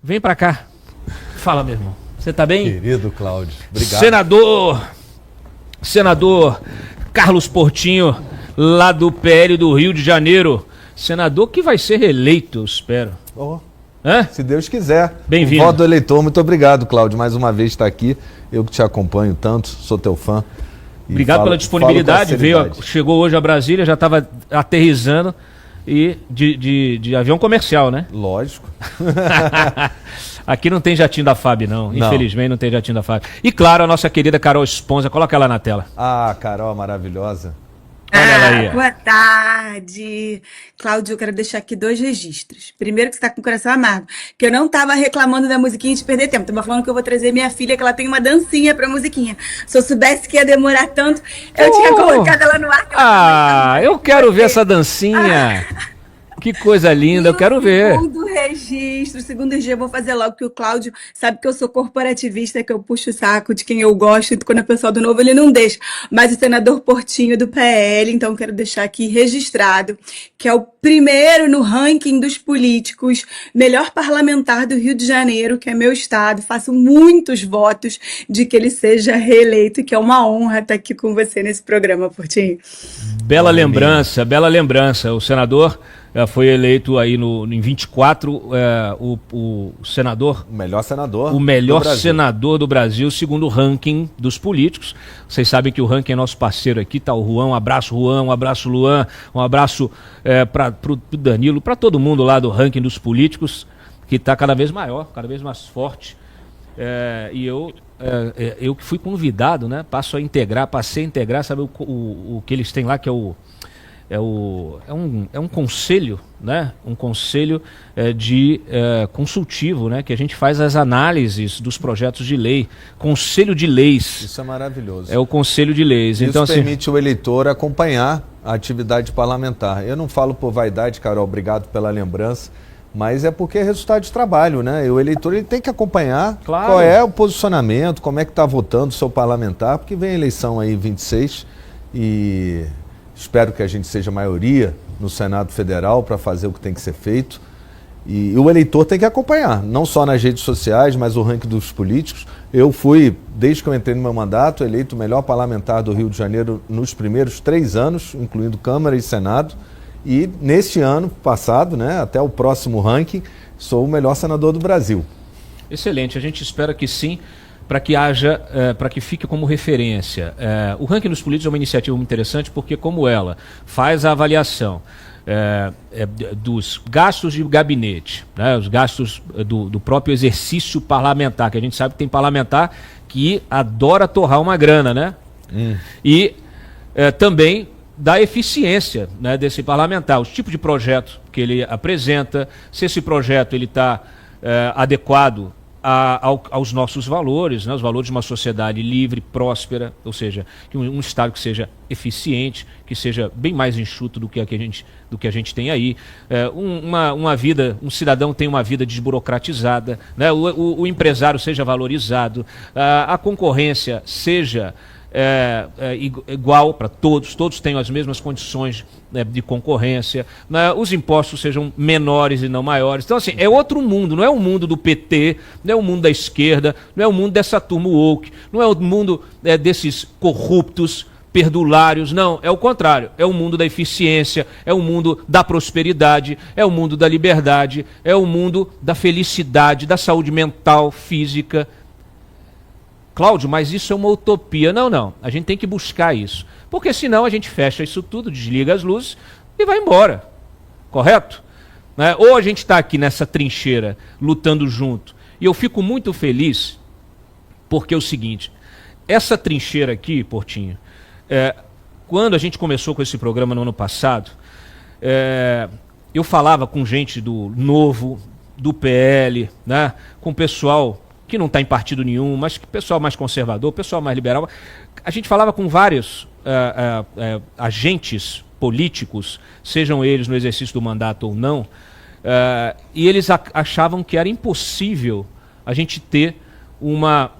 Vem pra cá. Fala, meu irmão. Você tá bem? Querido Cláudio, obrigado. Senador Carlos Portinho, lá do PL do Rio de Janeiro. Senador que vai ser reeleito, eu espero. Oh, Hã? se Deus quiser. Bem-vindo. Voto do eleitor, muito obrigado, Cláudio, mais uma vez estar aqui. Eu que te acompanho tanto, sou teu fã. Obrigado pela disponibilidade. Chegou hoje a Brasília, já estava aterrissando. E de avião comercial, né? Lógico. Aqui não tem jatinho da FAB, não. Infelizmente não tem jatinho da FAB. E claro, a nossa querida Carol Esponza. Coloca ela na tela. Ah, Carol, maravilhosa. Olha ela aí. Boa tarde. Cláudio, eu quero deixar aqui 2 registros. Primeiro, que você tá com o coração amargo, que eu não tava reclamando da musiquinha de perder tempo. Tava falando que eu vou trazer minha filha, que ela tem uma dancinha pra musiquinha. Se eu soubesse que ia demorar tanto, eu tinha colocado ela no ar. Eu quero ver essa dancinha. Que coisa linda, eu quero ver. Segundo registro, eu vou fazer logo, que o Cláudio sabe que eu sou corporativista, que eu puxo o saco de quem eu gosto, e quando é pessoal do Novo ele não deixa. Mas o senador Portinho do PL, então quero deixar aqui registrado, que é o primeiro no ranking dos políticos, melhor parlamentar do Rio de Janeiro, que é meu estado. Faço muitos votos de que ele seja reeleito, que é uma honra estar aqui com você nesse programa, Portinho. Bela lembrança. O senador foi eleito aí em 24, o senador... O melhor senador. O melhor senador do Brasil, segundo o ranking dos políticos. Vocês sabem que o ranking é nosso parceiro aqui, tá o Juan. Um abraço, Juan, um abraço, Luan, um abraço pro Danilo, para todo mundo lá do ranking dos políticos, que está cada vez maior, cada vez mais forte. E eu que fui convidado, né? Passei a integrar, sabe o que eles têm lá, que é um conselho, né? Um conselho consultivo, né? Que a gente faz as análises dos projetos de lei. Conselho de leis. Isso é maravilhoso. É o conselho de leis. Isso então, permite o eleitor acompanhar a atividade parlamentar. Eu não falo por vaidade, Carol, obrigado pela lembrança, mas é porque é resultado de trabalho, né? E o eleitor ele tem que acompanhar qual é o posicionamento, como é que está votando o seu parlamentar, porque vem a eleição aí em 26 e... Espero que a gente seja maioria no Senado Federal para fazer o que tem que ser feito. E o eleitor tem que acompanhar, não só nas redes sociais, mas o ranking dos políticos. Eu fui, desde que eu entrei no meu mandato, eleito o melhor parlamentar do Rio de Janeiro nos primeiros 3 anos, incluindo Câmara e Senado. E neste ano passado, né, até o próximo ranking, sou o melhor senador do Brasil. Excelente, a gente espera que sim, para que haja, para que fique como referência. O ranking dos políticos é uma iniciativa muito interessante porque, como ela faz a avaliação dos gastos de gabinete, né, os gastos do próprio exercício parlamentar, que a gente sabe que tem parlamentar que adora torrar uma grana, né? E também da eficiência, né, desse parlamentar, os tipos de projeto que ele apresenta, se esse projeto ele está adequado aos nossos valores, né, os valores de uma sociedade livre, próspera, ou seja, um Estado que seja eficiente, que seja bem mais enxuto do que a gente tem aí, uma vida, um cidadão tem uma vida desburocratizada, né, o empresário seja valorizado, a concorrência seja igual para todos tenham as mesmas condições de concorrência, né? Os impostos sejam menores e não maiores. Então, assim, é outro mundo, não é o mundo do PT, não é o mundo da esquerda, não é o mundo dessa turma woke, não é o mundo desses corruptos, perdulários, não, é o contrário, é o mundo da eficiência, é o mundo da prosperidade, é o mundo da liberdade, é o mundo da felicidade, da saúde mental, física. Cláudio, mas isso é uma utopia. Não, a gente tem que buscar isso. Porque senão a gente fecha isso tudo, desliga as luzes e vai embora. Correto? Né? Ou a gente está aqui nessa trincheira, lutando junto. E eu fico muito feliz, porque é o seguinte, essa trincheira aqui, Portinho, quando a gente começou com esse programa no ano passado, eu falava com gente do Novo, do PL, né, com pessoal que não está em partido nenhum, mas pessoal mais conservador, pessoal mais liberal. A gente falava com vários agentes políticos, sejam eles no exercício do mandato ou não, e eles achavam que era impossível a gente ter uma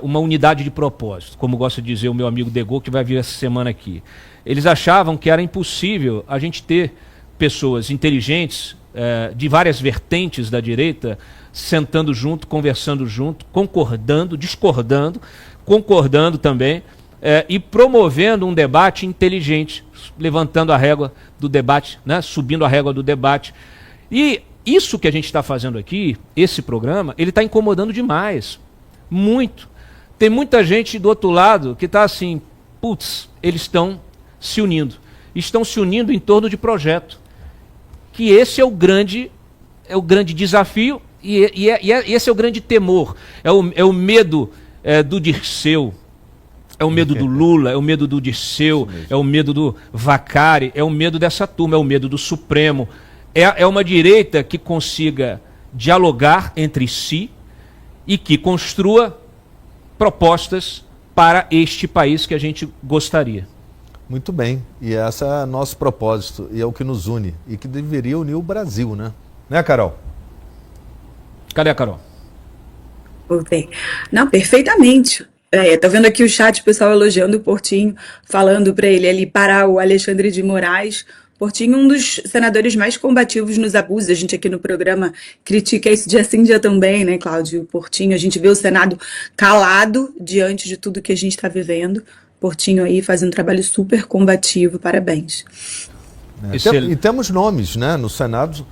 unidade de propósito, como gosta de dizer o meu amigo Degô, que vai vir essa semana aqui. Eles achavam que era impossível a gente ter pessoas inteligentes, de várias vertentes da direita, sentando junto, conversando junto, concordando, discordando, concordando também, e promovendo um debate inteligente, levantando a régua do debate, né, subindo a régua do debate. E isso que a gente está fazendo aqui, esse programa, ele está incomodando demais, muito. Tem muita gente do outro lado que está assim, putz, eles estão se unindo em torno de projeto. Que esse é o grande desafio e esse é o grande temor. É o medo do Dirceu, é o medo do Lula, é o medo do Dirceu, é o medo do Vacari, é o medo dessa turma, é o medo do Supremo. É uma direita que consiga dialogar entre si e que construa propostas para este país que a gente gostaria. Muito bem, e esse é nosso propósito, e é o que nos une, e que deveria unir o Brasil, né? Né, Carol? Cadê a Carol? Voltei. Não, perfeitamente. Tô vendo aqui o chat, o pessoal elogiando o Portinho, falando para ele ali parar o Alexandre de Moraes. Portinho, um dos senadores mais combativos nos abusos. A gente aqui no programa critica isso dia sim, dia também, né, Cláudio? O Portinho, a gente vê o Senado calado diante de tudo que a gente está vivendo. Portinho aí fazendo um trabalho super combativo, parabéns. E temos nomes, né, no Senado,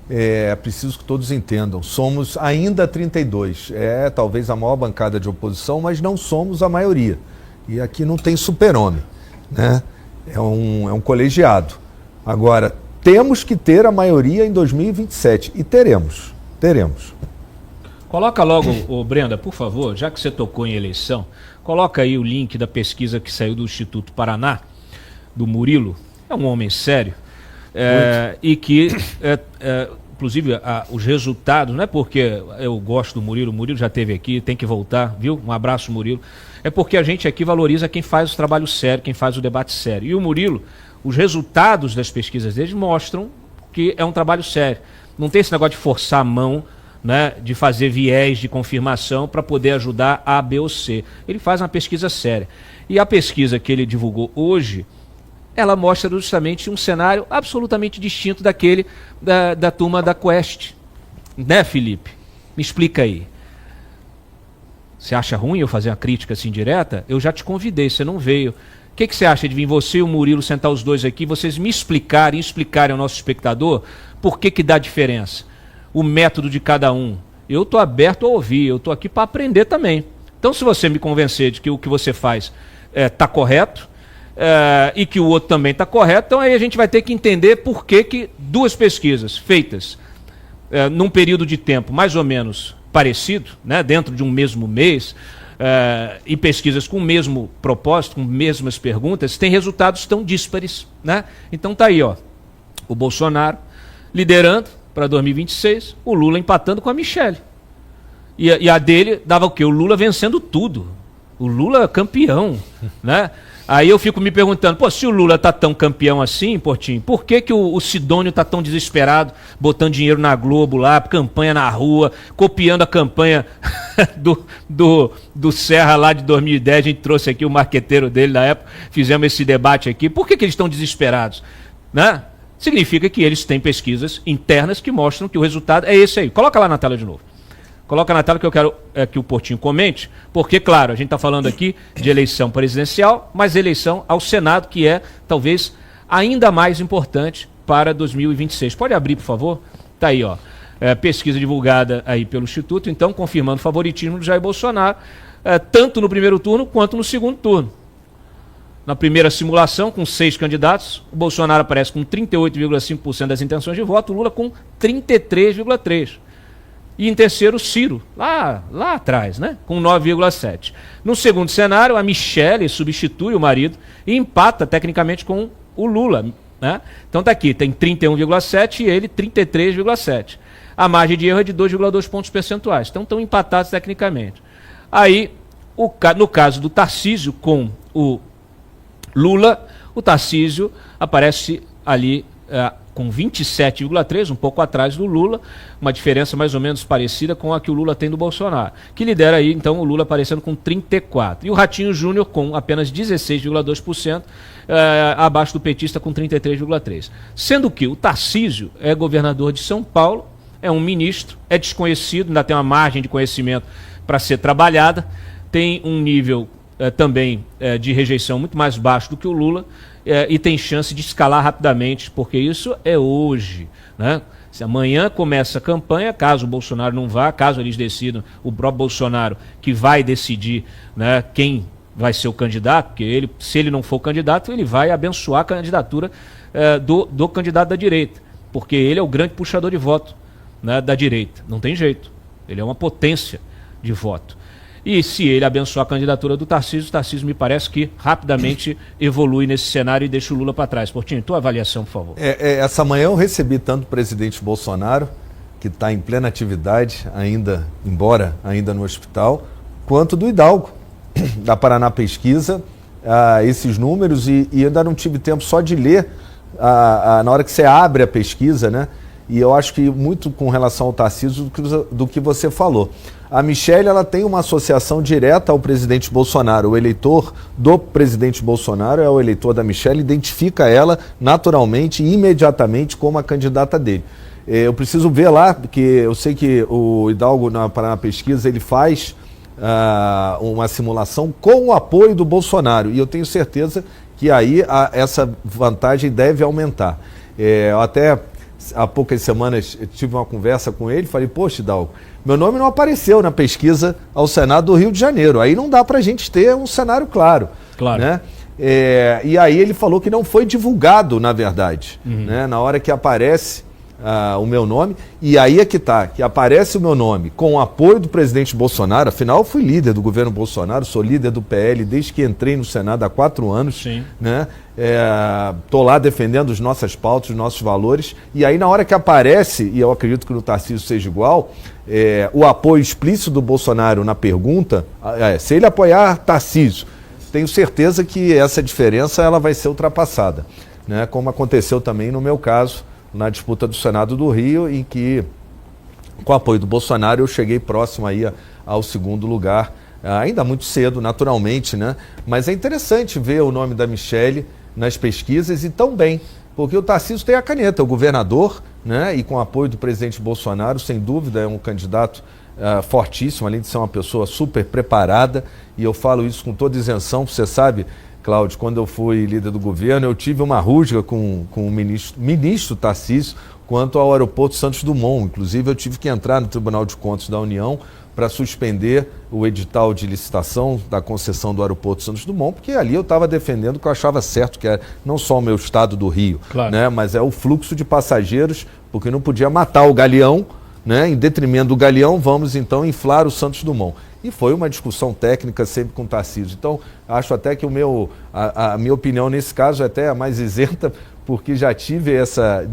é preciso que todos entendam, somos ainda 32, talvez a maior bancada de oposição, mas não somos a maioria, e aqui não tem super-homem, né, é um colegiado. Agora, temos que ter a maioria em 2027, e teremos. Coloca logo, Brenda, por favor, já que você tocou em eleição, coloca aí o link da pesquisa que saiu do Instituto Paraná, do Murilo, é um homem sério, e que, inclusive, os resultados, não é porque eu gosto do Murilo, o Murilo já esteve aqui, tem que voltar, viu? Um abraço, Murilo. É porque a gente aqui valoriza quem faz o trabalho sério, quem faz o debate sério. E o Murilo, os resultados das pesquisas dele mostram que é um trabalho sério. Não tem esse negócio de forçar a mão, né, de fazer viés de confirmação para poder ajudar A, B ou C. Ele faz uma pesquisa séria. E a pesquisa que ele divulgou hoje, ela mostra justamente um cenário absolutamente distinto daquele da turma da Quest. Né, Felipe? Me explica aí. Você acha ruim eu fazer uma crítica assim direta? Eu já te convidei, você não veio. O que você acha de vir você e o Murilo sentar os dois aqui, vocês me explicarem ao nosso espectador por que dá diferença? O método de cada um. Eu estou aberto a ouvir, eu estou aqui para aprender também. Então, se você me convencer de que o que você faz está correto, e que o outro também está correto, então aí a gente vai ter que entender por que duas pesquisas feitas num período de tempo mais ou menos parecido, né, dentro de um mesmo mês, e pesquisas com o mesmo propósito, com mesmas perguntas, têm resultados tão díspares, né? Então tá aí, ó, o Bolsonaro liderando para 2026, o Lula empatando com a Michelle. E a dele dava o quê? O Lula vencendo tudo. O Lula campeão, né? Aí eu fico me perguntando, se o Lula tá tão campeão assim, Portinho, por que o Sidônio tá tão desesperado, botando dinheiro na Globo lá, campanha na rua, copiando a campanha do Serra lá de 2010, a gente trouxe aqui o marqueteiro dele na época, fizemos esse debate aqui, por que eles estão desesperados, né? Significa que eles têm pesquisas internas que mostram que o resultado é esse aí. Coloca lá na tela de novo. Coloca na tela que eu quero que o Portinho comente, porque, claro, a gente está falando aqui de eleição presidencial, mas eleição ao Senado, que é, talvez, ainda mais importante para 2026. Pode abrir, por favor? Está aí, ó. Pesquisa divulgada aí pelo Instituto, então, confirmando o favoritismo do Jair Bolsonaro, tanto no primeiro turno quanto no segundo turno. Na primeira simulação, com 6 candidatos, o Bolsonaro aparece com 38,5% das intenções de voto, o Lula com 33,3%. E em terceiro, Ciro, lá atrás, né, com 9,7%. No segundo cenário, a Michelle substitui o marido e empata tecnicamente com o Lula, né? Então tá aqui, tem 31,7% e ele 33,7%. A margem de erro é de 2,2 pontos percentuais. Então estão empatados tecnicamente. Aí, no caso do Tarcísio com o Lula, o Tarcísio aparece ali com 27,3%, um pouco atrás do Lula, uma diferença mais ou menos parecida com a que o Lula tem do Bolsonaro, que lidera aí, então, o Lula aparecendo com 34%. E o Ratinho Júnior com apenas 16,2%, abaixo do petista com 33,3%. Sendo que o Tarcísio é governador de São Paulo, é um ministro, é desconhecido, ainda tem uma margem de conhecimento para ser trabalhada, tem um nível também de rejeição muito mais baixo do que o Lula, e tem chance de escalar rapidamente, porque isso é hoje, né? Se amanhã começa a campanha, caso o Bolsonaro não vá, caso eles decidam, o próprio Bolsonaro que vai decidir, né, quem vai ser o candidato, porque ele, se ele não for candidato, ele vai abençoar a candidatura do candidato da direita, porque ele é o grande puxador de voto, né, da direita. Não tem jeito. Ele é uma potência de voto. E se ele abençoar a candidatura do Tarcísio, o Tarcísio me parece que rapidamente evolui nesse cenário e deixa o Lula para trás. Portinho, tua avaliação, por favor. Essa manhã eu recebi tanto o presidente Bolsonaro, que está em plena atividade, embora ainda no hospital, quanto do Hidalgo, da Paraná Pesquisa, esses números, e ainda não tive tempo só de ler na hora que você abre a pesquisa, né? E eu acho que muito com relação ao Tarcísio do que você falou. A Michelle, ela tem uma associação direta ao presidente Bolsonaro. O eleitor do presidente Bolsonaro é o eleitor da Michelle, identifica ela naturalmente e imediatamente como a candidata dele. Eu preciso ver lá, porque eu sei que o Hidalgo, na Paraná Pesquisa, ele faz uma simulação com o apoio do Bolsonaro. E eu tenho certeza que aí essa vantagem deve aumentar. Eu até há poucas semanas tive uma conversa com ele, falei, poxa, Hidalgo, meu nome não apareceu na pesquisa ao Senado do Rio de Janeiro, aí não dá para a gente ter um cenário claro. Né? E aí ele falou que não foi divulgado, na verdade, né? Na hora que aparece o meu nome, e aí é que está, que aparece o meu nome com o apoio do presidente Bolsonaro. Afinal eu fui líder do governo Bolsonaro, sou líder do PL desde que entrei no Senado há 4 anos. Sim. Né? Estou lá defendendo as nossas pautas, os nossos valores, e aí na hora que aparece, e eu acredito que no Tarcísio seja igual, o apoio explícito do Bolsonaro na pergunta, se ele apoiar Tarcísio, tenho certeza que essa diferença ela vai ser ultrapassada, né? Como aconteceu também no meu caso, na disputa do Senado do Rio, em que, com o apoio do Bolsonaro, eu cheguei próximo aí ao segundo lugar, ainda muito cedo, naturalmente, né? Mas é interessante ver o nome da Michelle nas pesquisas e tão bem, porque o Tarcísio tem a caneta, o governador, né? E com o apoio do presidente Bolsonaro, sem dúvida, é um candidato fortíssimo, além de ser uma pessoa super preparada, e eu falo isso com toda isenção, você sabe, Cláudio, quando eu fui líder do governo, eu tive uma rusga com o ministro Tarcísio quanto ao aeroporto Santos Dumont. Inclusive, eu tive que entrar no Tribunal de Contas da União para suspender o edital de licitação da concessão do aeroporto Santos Dumont, porque ali eu estava defendendo o que eu achava certo, que é não só o meu estado do Rio, claro, né, mas é o fluxo de passageiros, porque não podia matar o Galeão, né, em detrimento do Galeão, vamos então inflar o Santos Dumont. E foi uma discussão técnica sempre com o Tarcísio. Então, acho até que a minha opinião nesse caso é até a mais isenta, porque já tive essa...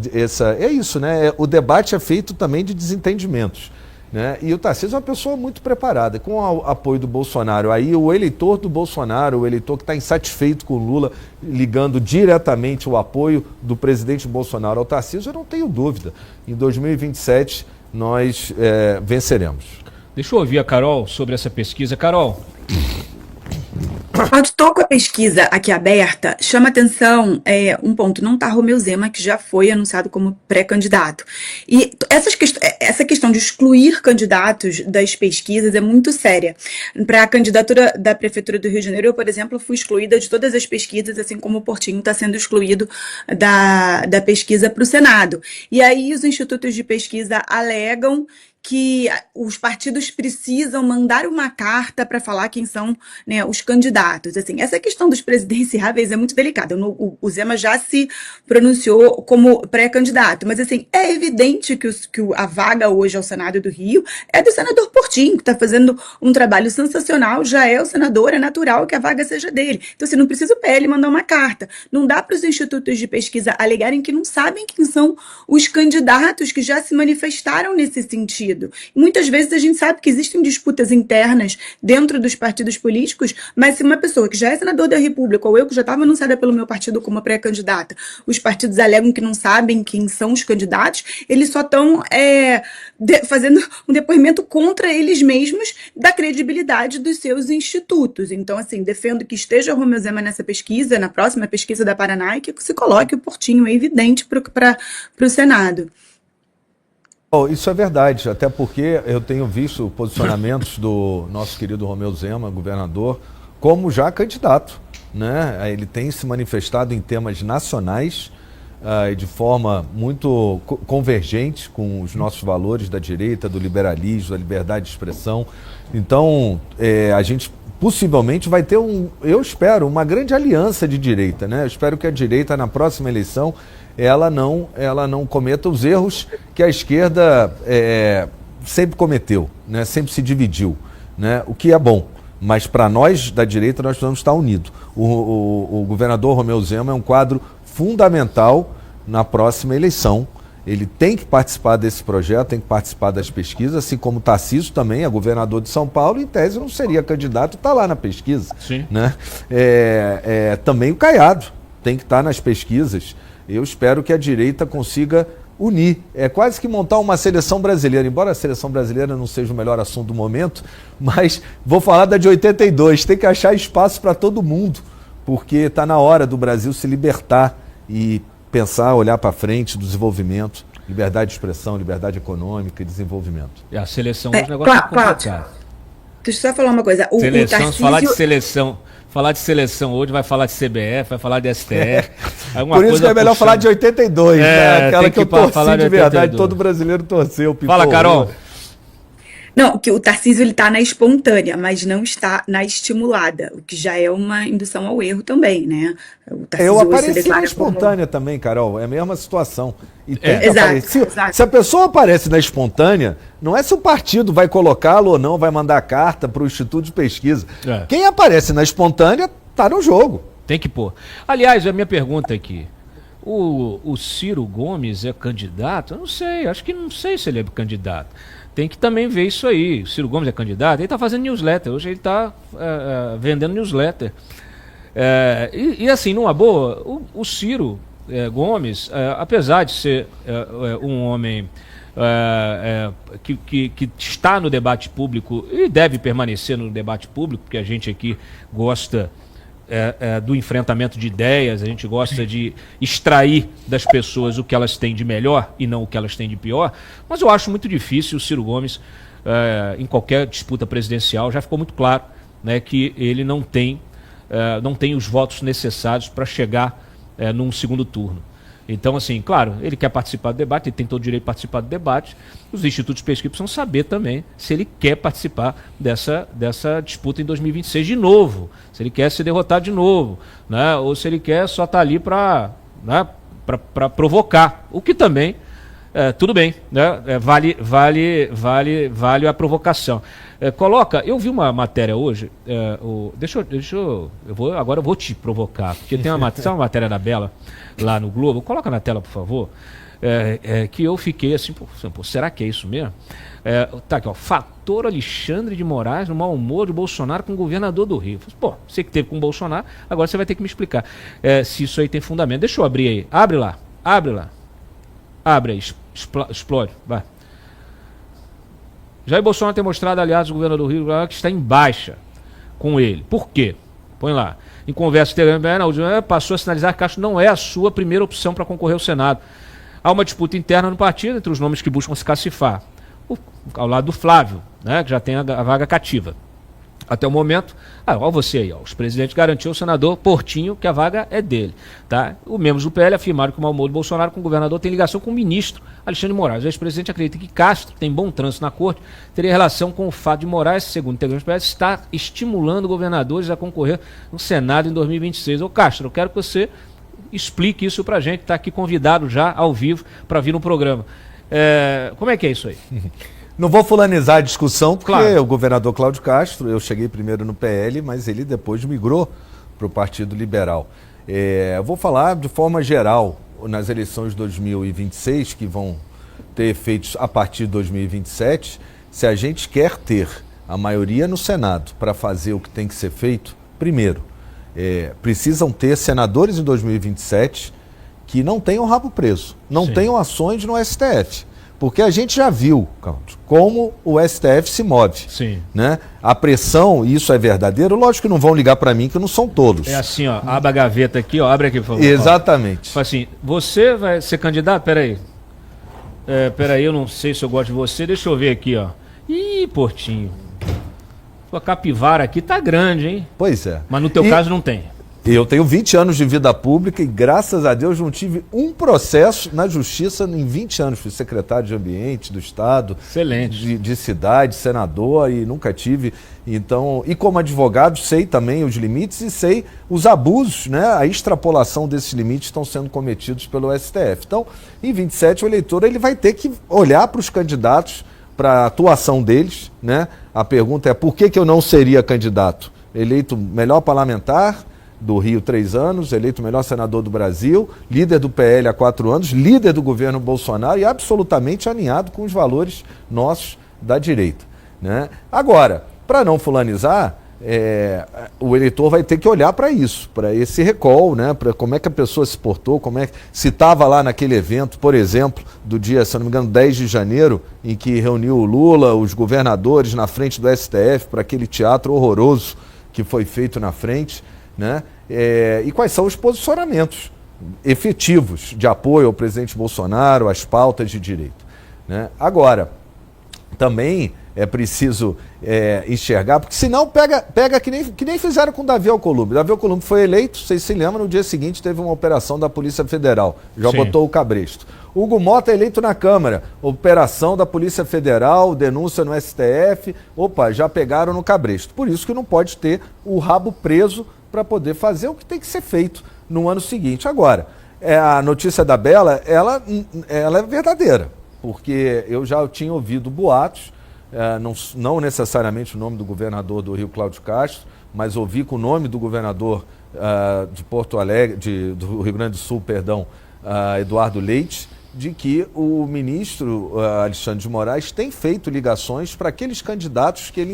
É isso, né? O debate é feito também de desentendimentos, né? E o Tarcísio é uma pessoa muito preparada, com o apoio do Bolsonaro. Aí o eleitor do Bolsonaro, o eleitor que está insatisfeito com o Lula, ligando diretamente o apoio do presidente Bolsonaro ao Tarcísio, eu não tenho dúvida. Em 2027, nós venceremos. Deixa eu ouvir a Carol sobre essa pesquisa. Carol. Estou com a pesquisa aqui aberta, chama atenção um ponto, não está Romeu Zema, que já foi anunciado como pré-candidato. E essa questão de excluir candidatos das pesquisas é muito séria. Para a candidatura da Prefeitura do Rio de Janeiro, eu, por exemplo, fui excluída de todas as pesquisas, assim como o Portinho está sendo excluído da pesquisa para o Senado. E aí os institutos de pesquisa alegam que os partidos precisam mandar uma carta para falar quem são, né, os candidatos. Assim, essa questão dos presidenciáveis é muito delicada. O Zema já se pronunciou como pré-candidato, mas assim, é evidente que a vaga hoje ao Senado do Rio é do senador Portinho, que está fazendo um trabalho sensacional, já é o senador, é natural que a vaga seja dele. Então, assim, não precisa o PL mandar uma carta. Não dá para os institutos de pesquisa alegarem que não sabem quem são os candidatos que já se manifestaram nesse sentido. partido. E muitas vezes a gente sabe que existem disputas internas dentro dos partidos políticos, mas se uma pessoa que já é senador da República, ou eu que já estava anunciada pelo meu partido como pré-candidata, os partidos alegam que não sabem quem são os candidatos, eles só estão fazendo um depoimento contra eles mesmos da credibilidade dos seus institutos. Então, assim, defendo que esteja o Romeu Zema nessa pesquisa, na próxima pesquisa da Paraná, e que se coloque o Portinho evidente para o Senado. Isso é verdade, até porque eu tenho visto posicionamentos do nosso querido Romeu Zema, governador, como já candidato, né? Ele tem se manifestado em temas nacionais e de forma muito convergente com os nossos valores da direita, do liberalismo, da liberdade de expressão. Então, a gente possivelmente vai ter eu espero, uma grande aliança de direita, né? Eu espero que a direita, na próxima eleição, ela não cometa os erros que a esquerda sempre cometeu, né? Sempre se dividiu, né? O que é bom. Mas para nós da direita nós precisamos estar unidos. O governador Romeu Zema é um quadro fundamental na próxima eleição. Ele tem que participar desse projeto, tem que participar das pesquisas, assim como o Tarcísio também é governador de São Paulo, em tese não seria candidato, está lá na pesquisa. Sim. Né? Também o Caiado tem que estar nas pesquisas. Eu espero que a direita consiga unir. É quase que montar uma seleção brasileira, embora a seleção brasileira não seja o melhor assunto do momento, mas vou falar da de 82. Tem que achar espaço para todo mundo, porque está na hora do Brasil se libertar e pensar, olhar para frente do desenvolvimento, liberdade de expressão, liberdade econômica e desenvolvimento. E a seleção dos negócios é complicado. Deixa eu só falar uma coisa. O Tarcísio... Falar de seleção hoje, vai falar de CBF, vai falar de STF. Por isso que é melhor falar de 82, né? Aquela que eu torci de verdade, todo brasileiro torceu. Fala, Carol. Não, que o Tarcísio ele está na espontânea, mas não está na estimulada, o que já é uma indução ao erro também, né? Eu apareci na espontânea também, Carol, é a mesma situação. E tem que exato. Se a pessoa aparece na espontânea, não é se o partido vai colocá-lo ou não, vai mandar carta para o Instituto de Pesquisa. Quem aparece na espontânea está no jogo. Tem que pôr. Aliás, a minha pergunta aqui, o Ciro Gomes é candidato? Eu não sei, acho que não sei se ele é candidato. Tem que também ver isso aí. O Ciro Gomes é candidato, ele está fazendo newsletter. Hoje ele está vendendo newsletter. E assim, numa boa, o Ciro Gomes, apesar de ser um homem que está no debate público e deve permanecer no debate público, porque a gente aqui gosta do enfrentamento de ideias, a gente gosta de extrair das pessoas o que elas têm de melhor e não o que elas têm de pior, mas eu acho muito difícil o Ciro Gomes, em qualquer disputa presidencial, já ficou muito claro, né, que ele não tem os votos necessários para chegar num segundo turno. Então, assim, claro, ele quer participar do debate, ele tem todo o direito de participar do debate. Os institutos de pesquisa precisam saber também se ele quer participar dessa disputa em 2026 de novo, se ele quer ser derrotado de novo, né? Ou se ele quer só estar ali para provocar, o que também, tudo bem, né? Vale a provocação. Eu vi uma matéria hoje, agora eu vou te provocar, porque tem uma matéria da Bela, lá no Globo, coloca na tela, por favor, que eu fiquei assim, pô, será que é isso mesmo? Tá aqui, ó, fator Alexandre de Moraes no mau humor de Bolsonaro com o governador do Rio. Pô, você que teve com o Bolsonaro, agora você vai ter que me explicar se isso aí tem fundamento. Deixa eu abrir aí, abre lá, abre aí, explode, vai. Jair Bolsonaro tem mostrado aliados do governador do Rio que está em baixa com ele. Por quê? Põe lá. Em conversa passou a sinalizar que Castro não é a sua primeira opção para concorrer ao Senado. Há uma disputa interna no partido entre os nomes que buscam se cacifar. Ao lado do Flávio, né, que já tem a vaga cativa. Até o momento, olha você aí, os presidentes garantiram ao senador Portinho que a vaga é dele. Tá? Os membros do PL afirmaram que o mau humor de Bolsonaro com o governador tem ligação com o ministro Alexandre de Moraes. O ex-presidente acredita que Castro tem bom trânsito na corte, teria relação com o fato de Moraes, segundo integrantes do PL, estar estimulando governadores a concorrer no Senado em 2026. Ô Castro, eu quero que você explique isso pra gente, está aqui convidado já ao vivo para vir no programa. Como é que é isso aí? Não vou fulanizar a discussão, porque o governador Cláudio Castro, eu cheguei primeiro no PL, mas ele depois migrou para o Partido Liberal. Eu vou falar de forma geral, nas eleições de 2026, que vão ter efeitos a partir de 2027, se a gente quer ter a maioria no Senado para fazer o que tem que ser feito, primeiro, precisam ter senadores em 2027 que não tenham rabo preso, não tenham ações no STF. Porque a gente já viu, Cláudio, como o STF se move. Sim. Né? A pressão, e isso é verdadeiro, lógico que não vão ligar para mim, que não são todos. É assim, ó, abre a gaveta aqui, ó, abre aqui, por favor. Exatamente. Fala assim, você vai ser candidato? Peraí. Peraí, eu não sei se eu gosto de você, deixa eu ver aqui, ó. Ih, Portinho. Sua capivara aqui tá grande, hein? Pois é. Mas no teu caso não tem. Eu tenho 20 anos de vida pública e, graças a Deus, não tive um processo na justiça em 20 anos. Fui secretário de Ambiente do Estado. Excelente. De cidade, senador, e nunca tive. Então, e como advogado, sei também os limites e sei os abusos, né? A extrapolação desses limites estão sendo cometidos pelo STF. Então, em 27, o eleitor ele vai ter que olhar para os candidatos, para a atuação deles, né? A pergunta é, por que eu não seria candidato? Eleito melhor parlamentar do Rio 3 anos, eleito o melhor senador do Brasil, líder do PL há 4 anos, líder do governo Bolsonaro e absolutamente alinhado com os valores nossos da direita. Né? Agora, para não fulanizar, o eleitor vai ter que olhar para isso, para esse recall, né? Para como é que a pessoa se portou, como é que se estava lá naquele evento, por exemplo, do dia, se não me engano, 10 de janeiro, em que reuniu o Lula, os governadores na frente do STF, para aquele teatro horroroso que foi feito na frente. Né? E quais são os posicionamentos efetivos de apoio ao presidente Bolsonaro, às pautas de direito. Né? Agora, também é preciso enxergar, porque senão pega que nem fizeram com Davi Alcolumbre. Davi Alcolumbre foi eleito, vocês se lembram, no dia seguinte teve uma operação da Polícia Federal, já botou o cabresto. Hugo Mota é eleito na Câmara, operação da Polícia Federal, denúncia no STF, já pegaram no cabresto. Por isso que não pode ter o rabo preso para poder fazer o que tem que ser feito no ano seguinte. Agora, a notícia da Bela, ela é verdadeira, porque eu já tinha ouvido boatos, não necessariamente o nome do governador do Rio, Cláudio Castro, mas ouvi com o nome do governador de Porto Alegre, do Rio Grande do Sul, perdão, Eduardo Leite, de que o ministro Alexandre de Moraes tem feito ligações para aqueles candidatos que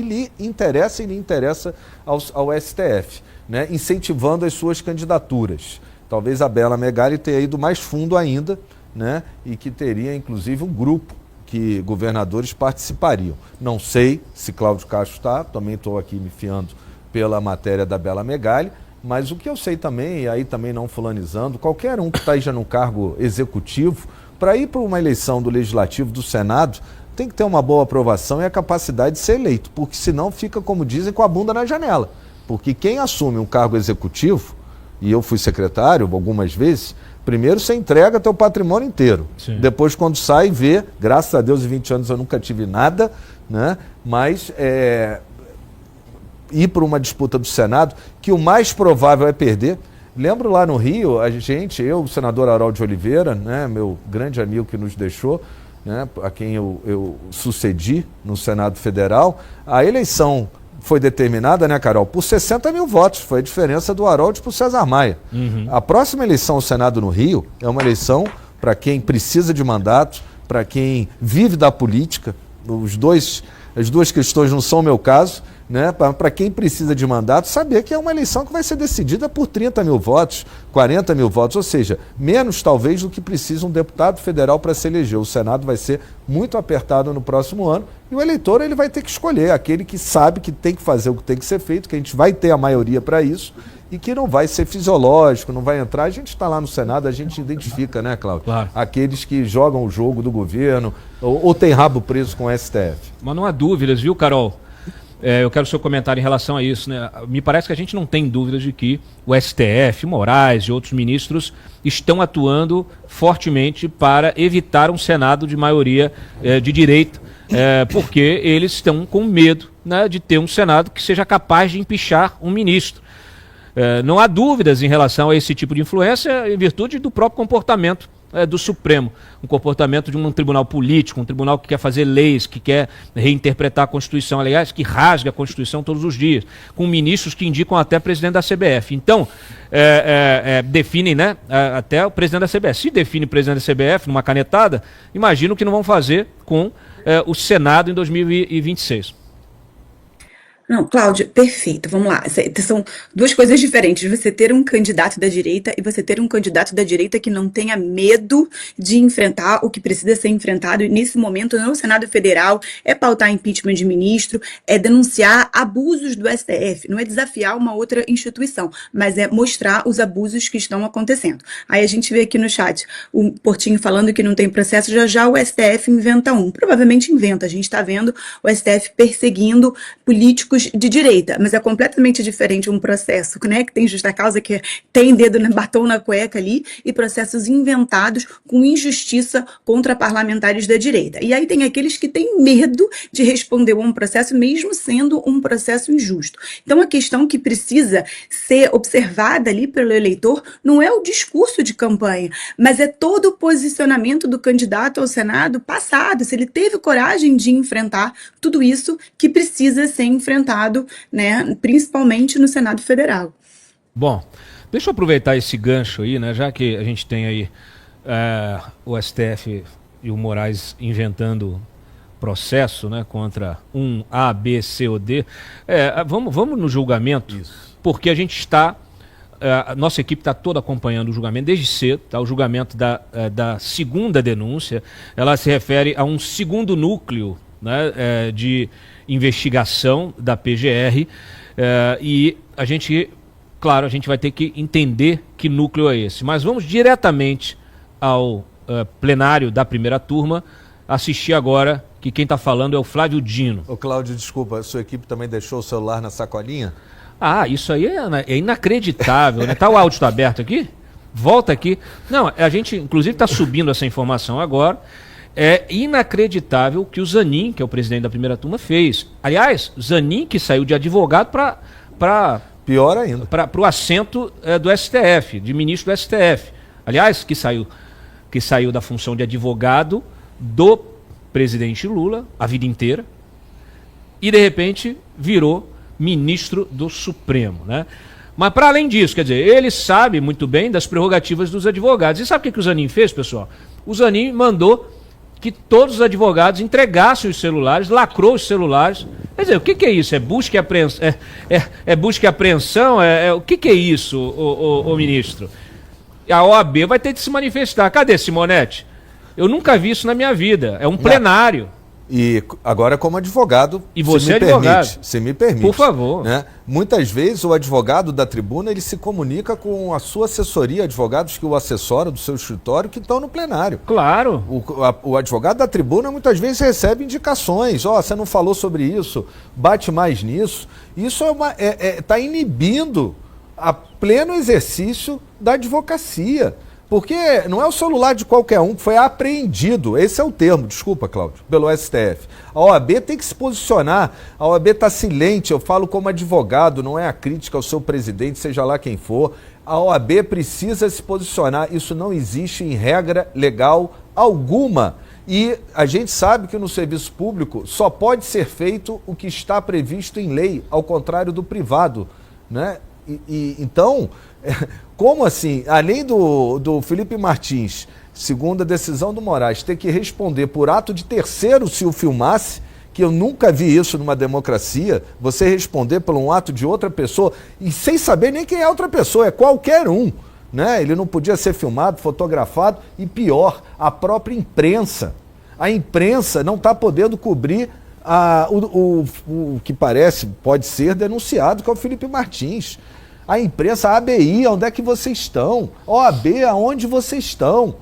lhe interessa e lhe interessa ao STF, né, incentivando as suas candidaturas. Talvez a Bela Megali tenha ido mais fundo ainda, né, e que teria inclusive um grupo que governadores participariam. Não sei se Cláudio Castro está, também estou aqui me fiando pela matéria da Bela Megali, mas o que eu sei também, e aí também não fulanizando, qualquer um que está aí já no cargo executivo, para ir para uma eleição do Legislativo, do Senado, tem que ter uma boa aprovação e a capacidade de ser eleito, porque senão fica, como dizem, com a bunda na janela. Porque quem assume um cargo executivo, e eu fui secretário algumas vezes, primeiro você entrega teu patrimônio inteiro. Sim. Depois, quando sai, vê, graças a Deus, em 20 anos eu nunca tive nada, né? Mas ir para uma disputa do Senado, que o mais provável é perder. Lembro lá no Rio, eu, o senador Harold de Oliveira, né, meu grande amigo que nos deixou, né, a quem eu sucedi no Senado Federal, a eleição foi determinada, né, Carol, por 60 mil votos, foi a diferença do Harold para o César Maia. Uhum. A próxima eleição ao Senado no Rio é uma eleição para quem precisa de mandato, para quem vive da política, as duas questões não são o meu caso, né? Para quem precisa de mandato, saber que é uma eleição que vai ser decidida por 30 mil votos, 40 mil votos, ou seja, menos talvez do que precisa um deputado federal para se eleger. O Senado vai ser muito apertado no próximo ano e o eleitor ele vai ter que escolher aquele que sabe que tem que fazer o que tem que ser feito, que a gente vai ter a maioria para isso e que não vai ser fisiológico, não vai entrar. A gente está lá no Senado, a gente identifica, né, Cláudio? Claro. Aqueles que jogam o jogo do governo ou tem rabo preso com o STF. Mas não há dúvidas, viu, Carol? Eu quero o seu comentário em relação a isso, né? Me parece que a gente não tem dúvidas de que o STF, Moraes e outros ministros estão atuando fortemente para evitar um Senado de maioria de direita, porque eles estão com medo, né, de ter um Senado que seja capaz de empichar um ministro. Não há dúvidas em relação a esse tipo de influência em virtude do próprio comportamento do Supremo, um comportamento de um tribunal político, um tribunal que quer fazer leis, que quer reinterpretar a Constituição, aliás, que rasga a Constituição todos os dias, com ministros que indicam até presidente da CBF. Então, definem, né, até o presidente da CBF. Se define o presidente da CBF numa canetada, imagino que não vão fazer com o Senado em 2026. Não, Cláudio, perfeito. Vamos lá. São duas coisas diferentes. Você ter um candidato da direita e você ter um candidato da direita que não tenha medo de enfrentar o que precisa ser enfrentado. E nesse momento, no Senado Federal, é pautar impeachment de ministro, é denunciar abusos do STF. Não é desafiar uma outra instituição, mas é mostrar os abusos que estão acontecendo. Aí a gente vê aqui no chat o Portinho falando que não tem processo, já o STF inventa um. Provavelmente inventa. A gente está vendo o STF perseguindo políticos de direita, mas é completamente diferente um processo, né, que tem justa causa, que tem dedo na batom na cueca ali, e processos inventados com injustiça contra parlamentares da direita. E aí tem aqueles que têm medo de responder a um processo, mesmo sendo um processo injusto. Então a questão que precisa ser observada ali pelo eleitor não é o discurso de campanha, mas é todo o posicionamento do candidato ao Senado passado, se ele teve coragem de enfrentar tudo isso que precisa ser enfrentado, né, principalmente no Senado Federal. Bom, deixa eu aproveitar esse gancho aí, né, já que a gente tem aí o STF e o Moraes inventando processo, né, contra um A, B, C ou D. Vamos no julgamento. Isso. Porque a gente está, a nossa equipe está toda acompanhando o julgamento desde cedo, tá? O julgamento da segunda denúncia, ela se refere a um segundo núcleo, né, de investigação da PGR, e a gente vai ter que entender que núcleo é esse. Mas vamos diretamente ao plenário da primeira turma, assistir agora, que quem está falando é o Flávio Dino. Ô Cláudio, desculpa, a sua equipe também deixou o celular na sacolinha? Isso aí é inacreditável, né? O áudio está aberto aqui? Volta aqui. Não, a gente inclusive está subindo essa informação agora. É inacreditável o que o Zanin, que é o presidente da primeira turma, fez. Aliás, Zanin que saiu de advogado para pior ainda, para o assento do STF, de ministro do STF. Aliás, que saiu da função de advogado do presidente Lula a vida inteira e de repente virou ministro do Supremo, né? Mas para além disso, quer dizer, ele sabe muito bem das prerrogativas dos advogados. E sabe o que o Zanin fez, pessoal? O Zanin mandou que todos os advogados entregassem os celulares, lacrou os celulares. Quer dizer, o que é isso? É busca e apreensão? Busca e apreensão? O que é isso, o ministro? A OAB vai ter de se manifestar. Cadê, Simonetti? Eu nunca vi isso na minha vida. É um plenário. E agora como advogado, e você é advogado. Se me permite. Por favor. Né? Muitas vezes o advogado da tribuna ele se comunica com a sua assessoria, advogados que o assessoram do seu escritório que estão no plenário. Claro. O advogado da tribuna muitas vezes recebe indicações. Você não falou sobre isso, bate mais nisso. Isso está inibindo a pleno exercício da advocacia. Porque não é o celular de qualquer um que foi apreendido, esse é o termo, desculpa, Cláudio, pelo STF. A OAB tem que se posicionar, a OAB está silente, eu falo como advogado, não é a crítica ao seu presidente, seja lá quem for. A OAB precisa se posicionar, isso não existe em regra legal alguma. E a gente sabe que no serviço público só pode ser feito o que está previsto em lei, ao contrário do privado, né? Então, como assim, além do Felipe Martins, segundo a decisão do Moraes, ter que responder por ato de terceiro se o filmasse, que eu nunca vi isso numa democracia, você responder por um ato de outra pessoa, e sem saber nem quem é outra pessoa, é qualquer um, né? Ele não podia ser filmado, fotografado, e pior, a própria imprensa. A imprensa não está podendo cobrir o que pode ser denunciado, que é o Felipe Martins. A imprensa, a ABI, onde é que vocês estão? OAB, aonde vocês estão?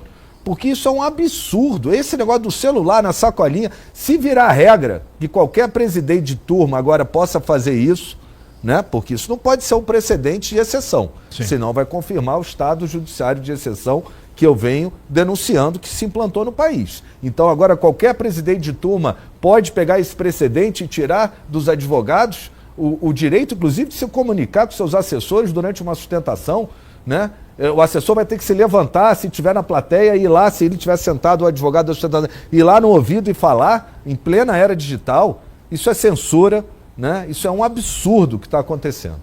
Porque isso é um absurdo. Esse negócio do celular na sacolinha, se virar regra que qualquer presidente de turma agora possa fazer isso, né? Porque isso não pode ser um precedente de exceção. Sim. Senão vai confirmar o estado judiciário de exceção que eu venho denunciando que se implantou no país. Então agora qualquer presidente de turma pode pegar esse precedente e tirar dos advogados o direito, inclusive, de se comunicar com seus assessores durante uma sustentação. né? O assessor vai ter que se levantar, se estiver na plateia, ir lá, se ele estiver sentado, o advogado da sustentação, ir lá no ouvido e falar, em plena era digital. Isso é censura, né? Isso é um absurdo que está acontecendo.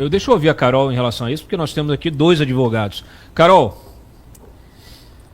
Deixa eu ouvir a Carol em relação a isso, porque nós temos aqui 2 advogados. Carol.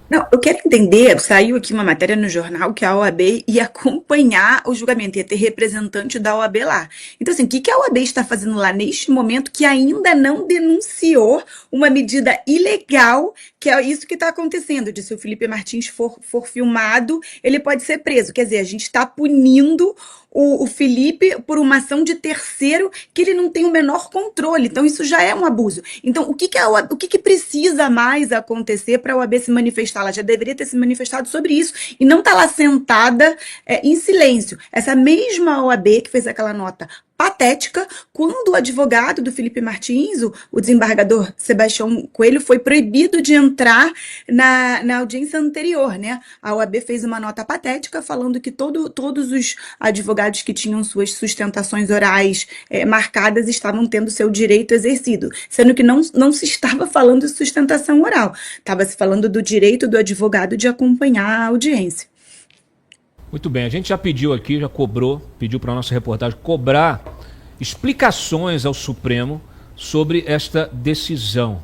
Não, eu quero entender, saiu aqui uma matéria no jornal que a OAB ia acompanhar o julgamento, ia ter representante da OAB lá. Então, assim, o que a OAB está fazendo lá neste momento que ainda não denunciou uma medida ilegal, que é isso que está acontecendo, de se o Felipe Martins for filmado, ele pode ser preso. Quer dizer, a gente está punindo o Felipe por uma ação de terceiro que ele não tem o menor controle. Então, isso já é um abuso. Então, o que precisa mais acontecer para a OAB se manifestar? Ela já deveria ter se manifestado sobre isso e não está lá sentada em silêncio. Essa mesma OAB que fez aquela nota patética, quando o advogado do Felipe Martins, o desembargador Sebastião Coelho, foi proibido de entrar na audiência anterior, né? A OAB fez uma nota patética falando que todos os advogados que tinham suas sustentações orais marcadas estavam tendo seu direito exercido, sendo que não se estava falando de sustentação oral, estava se falando do direito do advogado de acompanhar a audiência. Muito bem, a gente já pediu aqui, pediu para a nossa reportagem cobrar explicações ao Supremo sobre esta decisão.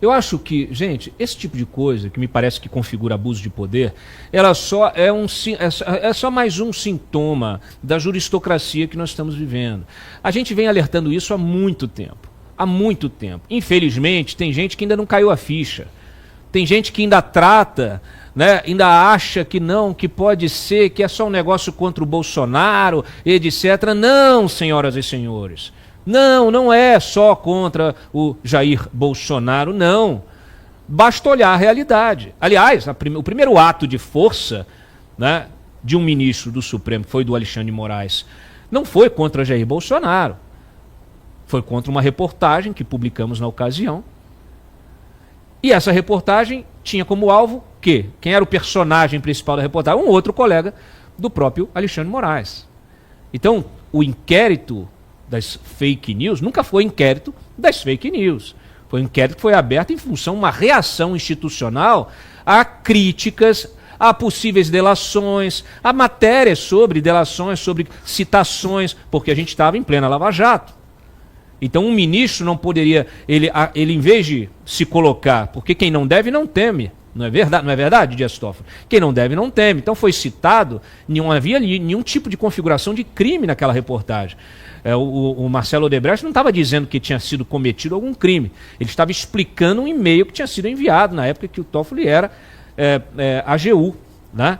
Eu acho que, gente, esse tipo de coisa, que me parece que configura abuso de poder, ela só é só mais um sintoma da juristocracia que nós estamos vivendo. A gente vem alertando isso há muito tempo. Há muito tempo. Infelizmente, tem gente que ainda não caiu a ficha. Tem gente que ainda trata, né, ainda acha que não, que pode ser, que é só um negócio contra o Bolsonaro, etc. Não, senhoras e senhores. Não é só contra o Jair Bolsonaro, não. Basta olhar a realidade. Aliás, o primeiro ato de força, né, de um ministro do Supremo, que foi do Alexandre de Moraes, não foi contra Jair Bolsonaro. Foi contra uma reportagem que publicamos na ocasião. E essa reportagem tinha como alvo quem era o personagem principal da reportagem? Um outro colega do próprio Alexandre de Moraes. Então, o inquérito das fake news nunca foi inquérito das fake news. Foi um inquérito que foi aberto em função de uma reação institucional a críticas, a possíveis delações, a matérias sobre delações, sobre citações, porque a gente estava em plena Lava Jato. Então um ministro não poderia, ele em vez de se colocar, porque quem não deve não teme, não é verdade, Dias Toffoli? Quem não deve não teme. Então foi citado, não havia nenhum tipo de configuração de crime naquela reportagem. O Marcelo Odebrecht não estava dizendo que tinha sido cometido algum crime, ele estava explicando um e-mail que tinha sido enviado na época que o Toffoli era AGU, né?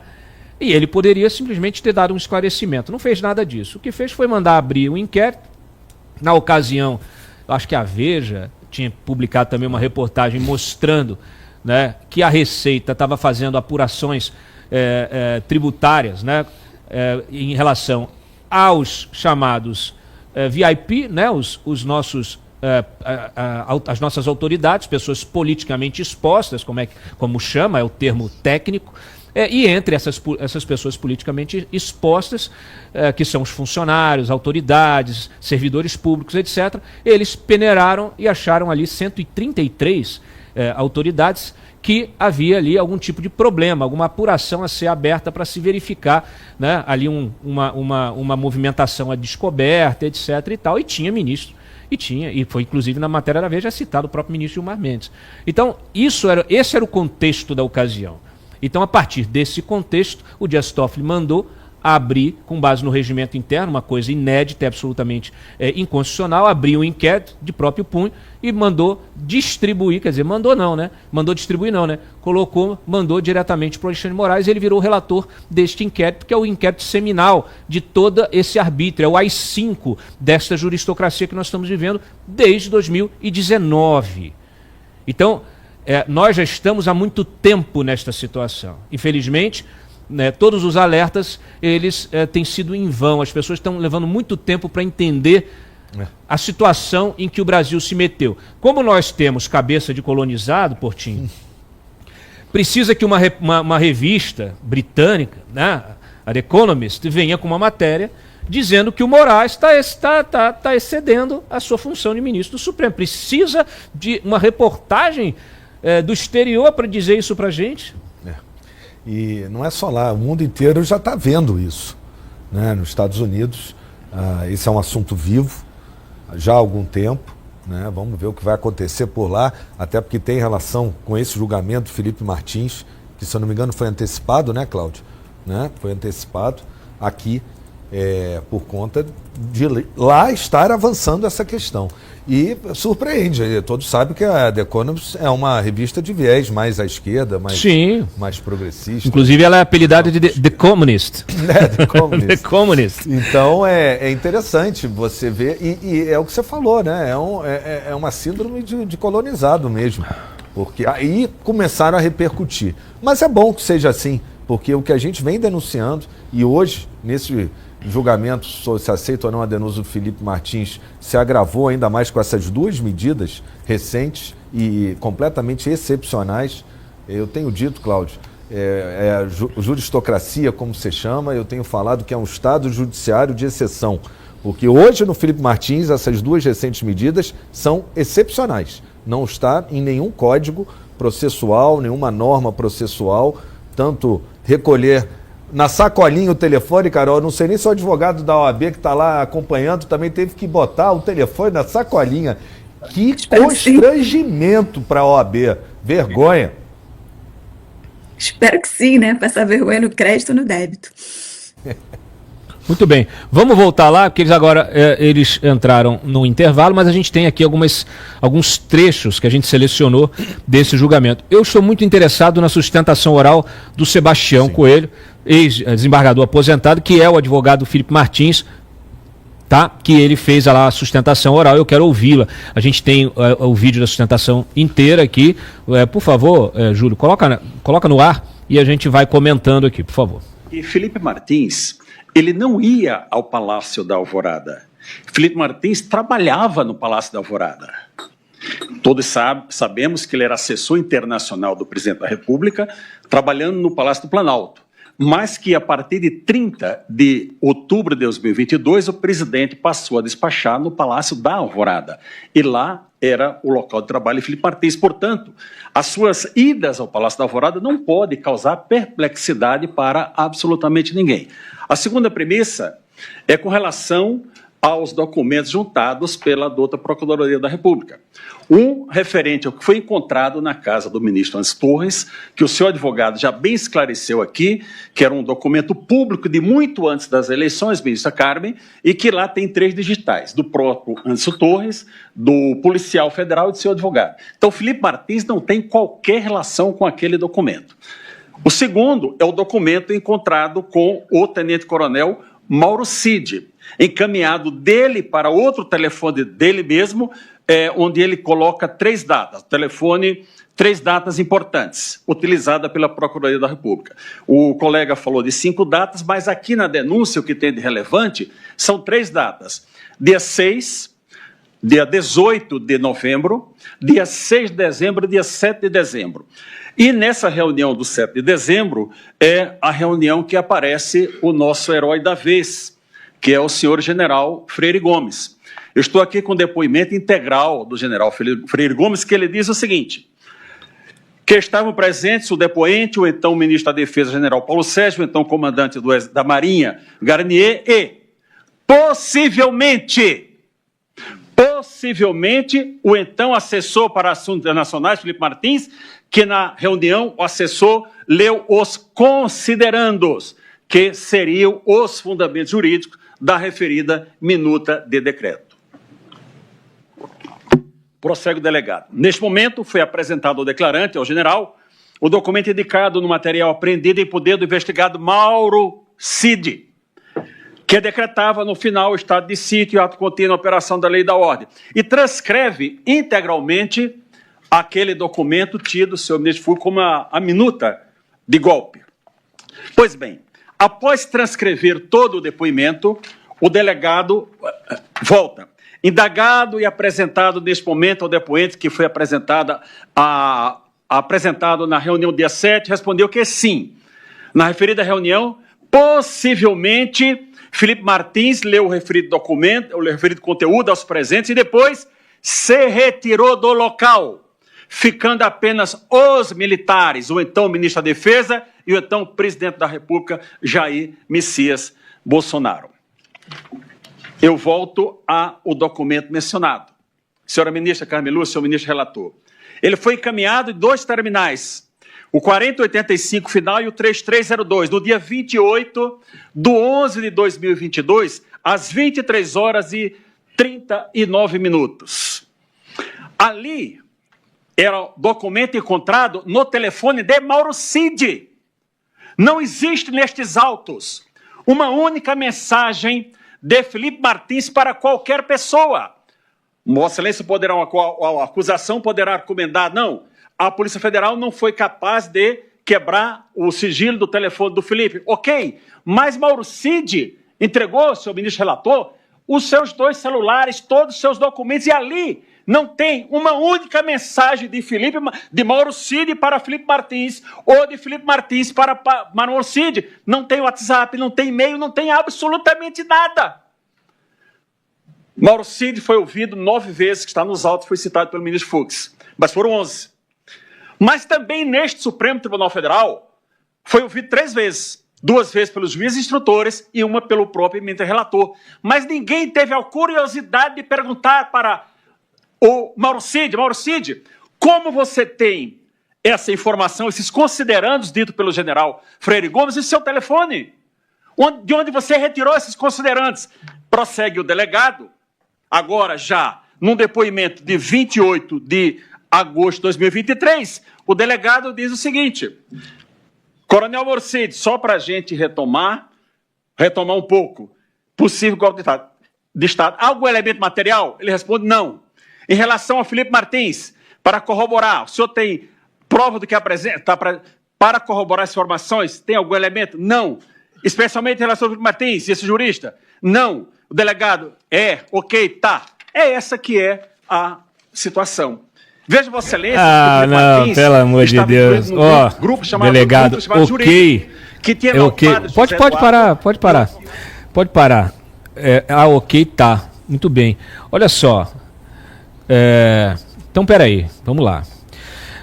E ele poderia simplesmente ter dado um esclarecimento, não fez nada disso. O que fez foi mandar abrir um inquérito. Na ocasião, acho que a Veja tinha publicado também uma reportagem mostrando, né, que a Receita estava fazendo apurações tributárias, né, em relação aos chamados VIP, né, os nossos, as nossas autoridades, pessoas politicamente expostas, como chama, é o termo técnico. E entre essas pessoas politicamente expostas, que são os funcionários, autoridades, servidores públicos, etc., eles peneiraram e acharam ali 133 autoridades que havia ali algum tipo de problema, alguma apuração a ser aberta para se verificar, né, ali uma movimentação a descoberta, etc. e tal, e tinha ministro. E foi inclusive na matéria da Veja citado o próprio ministro Gilmar Mendes. Então, esse era o contexto da ocasião. Então, a partir desse contexto, o Dias Toffoli mandou abrir, com base no regimento interno, uma coisa inédita, absolutamente inconstitucional, abriu um inquérito de próprio punho e mandou distribuir, quer dizer, mandou não, né? Mandou distribuir não, né? Mandou diretamente para o Alexandre de Moraes e ele virou o relator deste inquérito, que é o inquérito seminal de todo esse arbítrio, é o AI-5 desta juristocracia que nós estamos vivendo desde 2019. Então, nós já estamos há muito tempo nesta situação. Infelizmente, né, todos os alertas, eles têm sido em vão. As pessoas estão levando muito tempo para entender a situação em que o Brasil se meteu. Como nós temos cabeça de colonizado, Portinho, precisa que uma revista britânica, né, a The Economist, venha com uma matéria dizendo que o Moraes está excedendo a sua função de ministro do Supremo. Precisa de uma reportagem do exterior para dizer isso para a gente? E não é só lá, o mundo inteiro já está vendo isso, né? Nos Estados Unidos, esse é um assunto vivo já há algum tempo, né? Vamos ver o que vai acontecer por lá, até porque tem relação com esse julgamento do Felipe Martins, que, se eu não me engano, foi antecipado, né, Cláudio? Né? Foi antecipado aqui por conta de lá estar avançando essa questão. E surpreende, todos sabem que a The Economist é uma revista de viés mais à esquerda, mais progressista. Inclusive ela é apelidada de The Communist. The Communist. The Communist. Então é interessante você ver, e é o que você falou, né? É uma síndrome de colonizado mesmo, porque aí começaram a repercutir. Mas é bom que seja assim, porque o que a gente vem denunciando, e hoje, nesse julgamento, se aceita ou não a denúncia do Felipe Martins, se agravou ainda mais com essas duas medidas recentes e completamente excepcionais. Eu tenho dito, Cláudio, juristocracia, como se chama, eu tenho falado que é um Estado judiciário de exceção, porque hoje no Felipe Martins essas duas recentes medidas são excepcionais, não está em nenhum código processual, nenhuma norma processual, tanto recolher na sacolinha o telefone, Carol, não sei nem se o advogado da OAB que está lá acompanhando também teve que botar o telefone na sacolinha. Que constrangimento para a OAB. Vergonha. Espero que sim, né? Passar vergonha no crédito ou no débito. Muito bem. Vamos voltar lá, porque eles entraram no intervalo, mas a gente tem aqui alguns trechos que a gente selecionou desse julgamento. Eu estou muito interessado na sustentação oral do Sebastião Coelho, ex-desembargador aposentado, que é o advogado Felipe Martins, tá? Que ele fez lá a sustentação oral. Eu quero ouvi-la. A gente tem o vídeo da sustentação inteira aqui. Por favor, Júlio, coloca no ar e a gente vai comentando aqui, por favor. E Felipe Martins, ele não ia ao Palácio da Alvorada. Felipe Martins trabalhava no Palácio da Alvorada. Todos sabemos que ele era assessor internacional do presidente da República, trabalhando no Palácio do Planalto. Mas que a partir de 30 de outubro de 2022, o presidente passou a despachar no Palácio da Alvorada. E lá era o local de trabalho de Felipe Martins. Portanto, as suas idas ao Palácio da Alvorada não podem causar perplexidade para absolutamente ninguém. A segunda premissa é com relação aos documentos juntados pela douta Procuradoria da República. Um referente ao que foi encontrado na casa do ministro Onyx Torres, que o seu advogado já bem esclareceu aqui, que era um documento público de muito antes das eleições, ministra Carmen, e que lá tem 3 digitais, do próprio Onyx Torres, do policial federal e do seu advogado. Então, Felipe Martins não tem qualquer relação com aquele documento. O segundo é o documento encontrado com o tenente-coronel Mauro Cid, encaminhado dele para outro telefone dele mesmo, onde ele coloca 3 datas, telefone, 3 datas importantes, utilizada pela Procuradoria da República. O colega falou de 5 datas, mas aqui na denúncia o que tem de relevante são 3 datas. Dia 6, dia 18 de novembro, dia 6 de dezembro e dia 7 de dezembro. E nessa reunião do 7 de dezembro é a reunião que aparece o nosso herói da vez, que é o senhor general Freire Gomes. Eu estou aqui com o depoimento integral do general Freire Gomes, que ele diz o seguinte, que estavam presentes o depoente, o então ministro da Defesa, general Paulo Sérgio, o então comandante da Marinha, Garnier, e, possivelmente, o então assessor para assuntos internacionais, Felipe Martins, que na reunião o assessor leu os considerandos, que seriam os fundamentos jurídicos da referida minuta de decreto. Prossegue o delegado. Neste momento, foi apresentado ao declarante, ao general, o documento indicado no material apreendido em poder do investigado Mauro Cid, que decretava no final o estado de sítio e ato contínuo a operação da lei e da ordem, e transcreve integralmente aquele documento tido, senhor ministro Fux, como a minuta de golpe. Pois bem, após transcrever todo o depoimento, o delegado volta. Indagado e apresentado neste momento ao depoente, que foi apresentado na reunião dia 7, respondeu que sim. Na referida reunião, possivelmente, Felipe Martins leu o referido documento, o referido conteúdo aos presentes e depois se retirou do local, ficando apenas os militares, o então ministro da Defesa e o então presidente da República, Jair Messias Bolsonaro. Eu volto ao documento mencionado. Senhora ministra Carmen, senhor ministro relator. Ele foi encaminhado em 2 terminais, o 4085 final e o 3302, no dia 28 de 11 de 2022, às 23 horas e 39 minutos. Ali era o documento encontrado no telefone de Mauro Cid. Não existe nestes autos uma única mensagem de Felipe Martins para qualquer pessoa. Vossa Excelência poderá, a acusação poderá argumentar, não, a Polícia Federal não foi capaz de quebrar o sigilo do telefone do Felipe. Ok, mas Mauro Cid entregou, senhor ministro relator, os seus 2 celulares, todos os seus documentos, e ali não tem uma única mensagem de Mauro Cid para Felipe Martins, ou de Felipe Martins para Mauro Cid. Não tem WhatsApp, não tem e-mail, não tem absolutamente nada. Mauro Cid foi ouvido 9 vezes, que está nos autos, foi citado pelo ministro Fux, mas foram 11. Mas também neste Supremo Tribunal Federal foi ouvido 3 vezes. 2 vezes pelos juízes instrutores e uma pelo próprio ministro relator. Mas ninguém teve a curiosidade de perguntar para o Mauro Cid, como você tem essa informação, esses considerandos ditos pelo general Freire Gomes, e seu telefone? De onde você retirou esses considerandos? Prossegue o delegado, agora já num depoimento de 28 de agosto de 2023, o delegado diz o seguinte: Coronel Mauro Cid, só para a gente retomar um pouco, possível golpe de Estado, algum elemento material? Ele responde não. Em relação a Felipe Martins, para corroborar, o senhor tem prova do que apresenta para corroborar as informações? Tem algum elemento? Não. Especialmente em relação ao Felipe Martins, esse jurista? Não. O delegado, ok, tá. É essa que é a situação. Veja, Vossa Excelência, não, Martins, pelo amor de Deus. Grupo chamado delegado, chamado ok. Que tinha Pode parar. Ok, tá. Muito bem. Olha só. Então, peraí, vamos lá.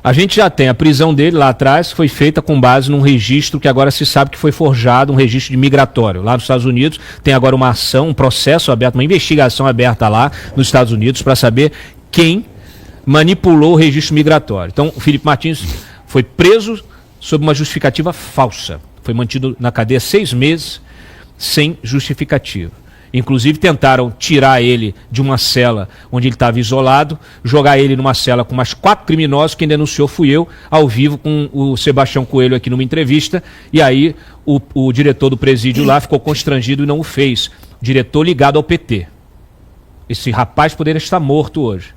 A gente já tem a prisão dele lá atrás, que foi feita com base num registro que agora se sabe que foi forjado, um registro de migratório. Lá nos Estados Unidos tem agora uma ação, um processo aberto, uma investigação aberta lá nos Estados Unidos para saber quem manipulou o registro migratório. Então, o Felipe Martins foi preso sob uma justificativa falsa. Foi mantido na cadeia 6 meses sem justificativa. Inclusive tentaram tirar ele de uma cela onde ele estava isolado, jogar ele numa cela com mais 4 criminosos. Quem denunciou fui eu, ao vivo com o Sebastião Coelho aqui numa entrevista, e aí o diretor do presídio lá ficou constrangido e não o fez. Diretor ligado ao PT. Esse rapaz poderia estar morto hoje.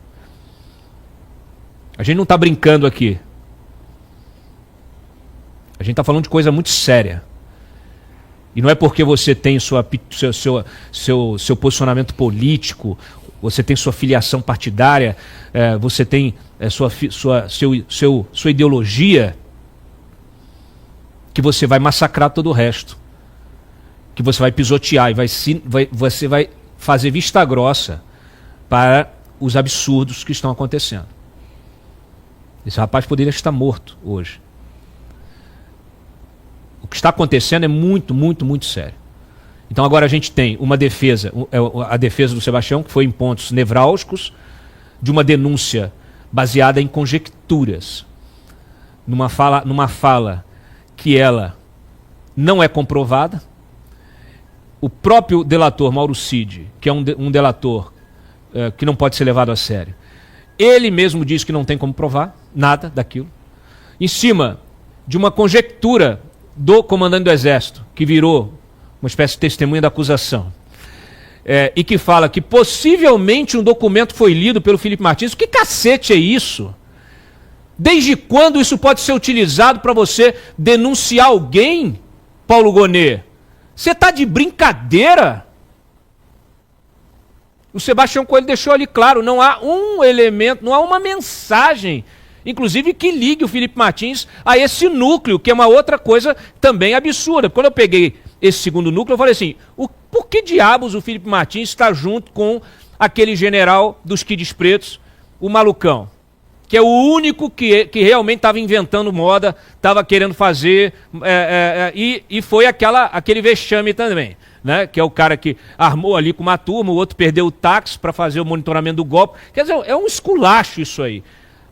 A gente não está brincando aqui. A gente está falando de coisa muito séria. E não é porque você tem seu posicionamento político, você tem sua filiação partidária, você tem sua ideologia, que você vai massacrar todo o resto. Que você vai pisotear e você vai fazer vista grossa para os absurdos que estão acontecendo. Esse rapaz poderia estar morto hoje. O que está acontecendo é muito, muito, muito sério. Então agora a gente tem uma defesa, a defesa do Sebastião, que foi em pontos nevrálgicos, de uma denúncia baseada em conjecturas, numa fala que ela não é comprovada. O próprio delator Mauro Cid, que é um delator que não pode ser levado a sério, ele mesmo diz que não tem como provar nada daquilo, em cima de uma conjectura do comandante do Exército, que virou uma espécie de testemunha da acusação, e que fala que possivelmente um documento foi lido pelo Felipe Martins. Que cacete é isso? Desde quando isso pode ser utilizado para você denunciar alguém, Paulo Gonet? Você está de brincadeira? O Sebastião Coelho deixou ali claro, não há um elemento, não há uma mensagem, inclusive que ligue o Felipe Martins a esse núcleo, que é uma outra coisa também absurda. Quando eu peguei esse segundo núcleo, eu falei assim, por Por que diabos o Felipe Martins está junto com aquele general dos Kids Pretos, o malucão? Que é o único que realmente estava inventando moda, estava querendo fazer, e foi aquele vexame também, né? Que é o cara que armou ali com uma turma, o outro perdeu o táxi para fazer o monitoramento do golpe. Quer dizer, é um esculacho isso aí.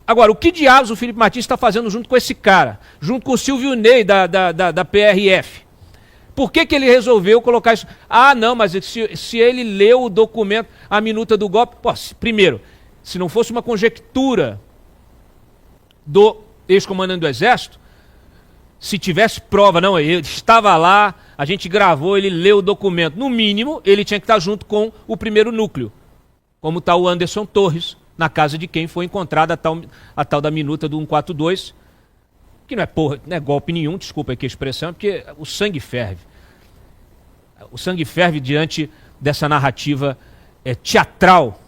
Agora, o que diabos o Felipe Martins está fazendo junto com esse cara? Junto com o Silvio Ney, da PRF? Por que ele resolveu colocar isso? Ah, não, mas se ele leu o documento, a minuta do golpe... Pô, primeiro, se não fosse uma conjectura do ex-comandante do Exército, se tivesse prova, não, ele estava lá, a gente gravou, ele leu o documento. No mínimo, ele tinha que estar junto com o primeiro núcleo, como está o Anderson Torres, na casa de quem foi encontrada a tal da minuta do 142, que não é golpe nenhum, desculpa aqui a expressão, porque o sangue ferve. O sangue ferve diante dessa narrativa teatral,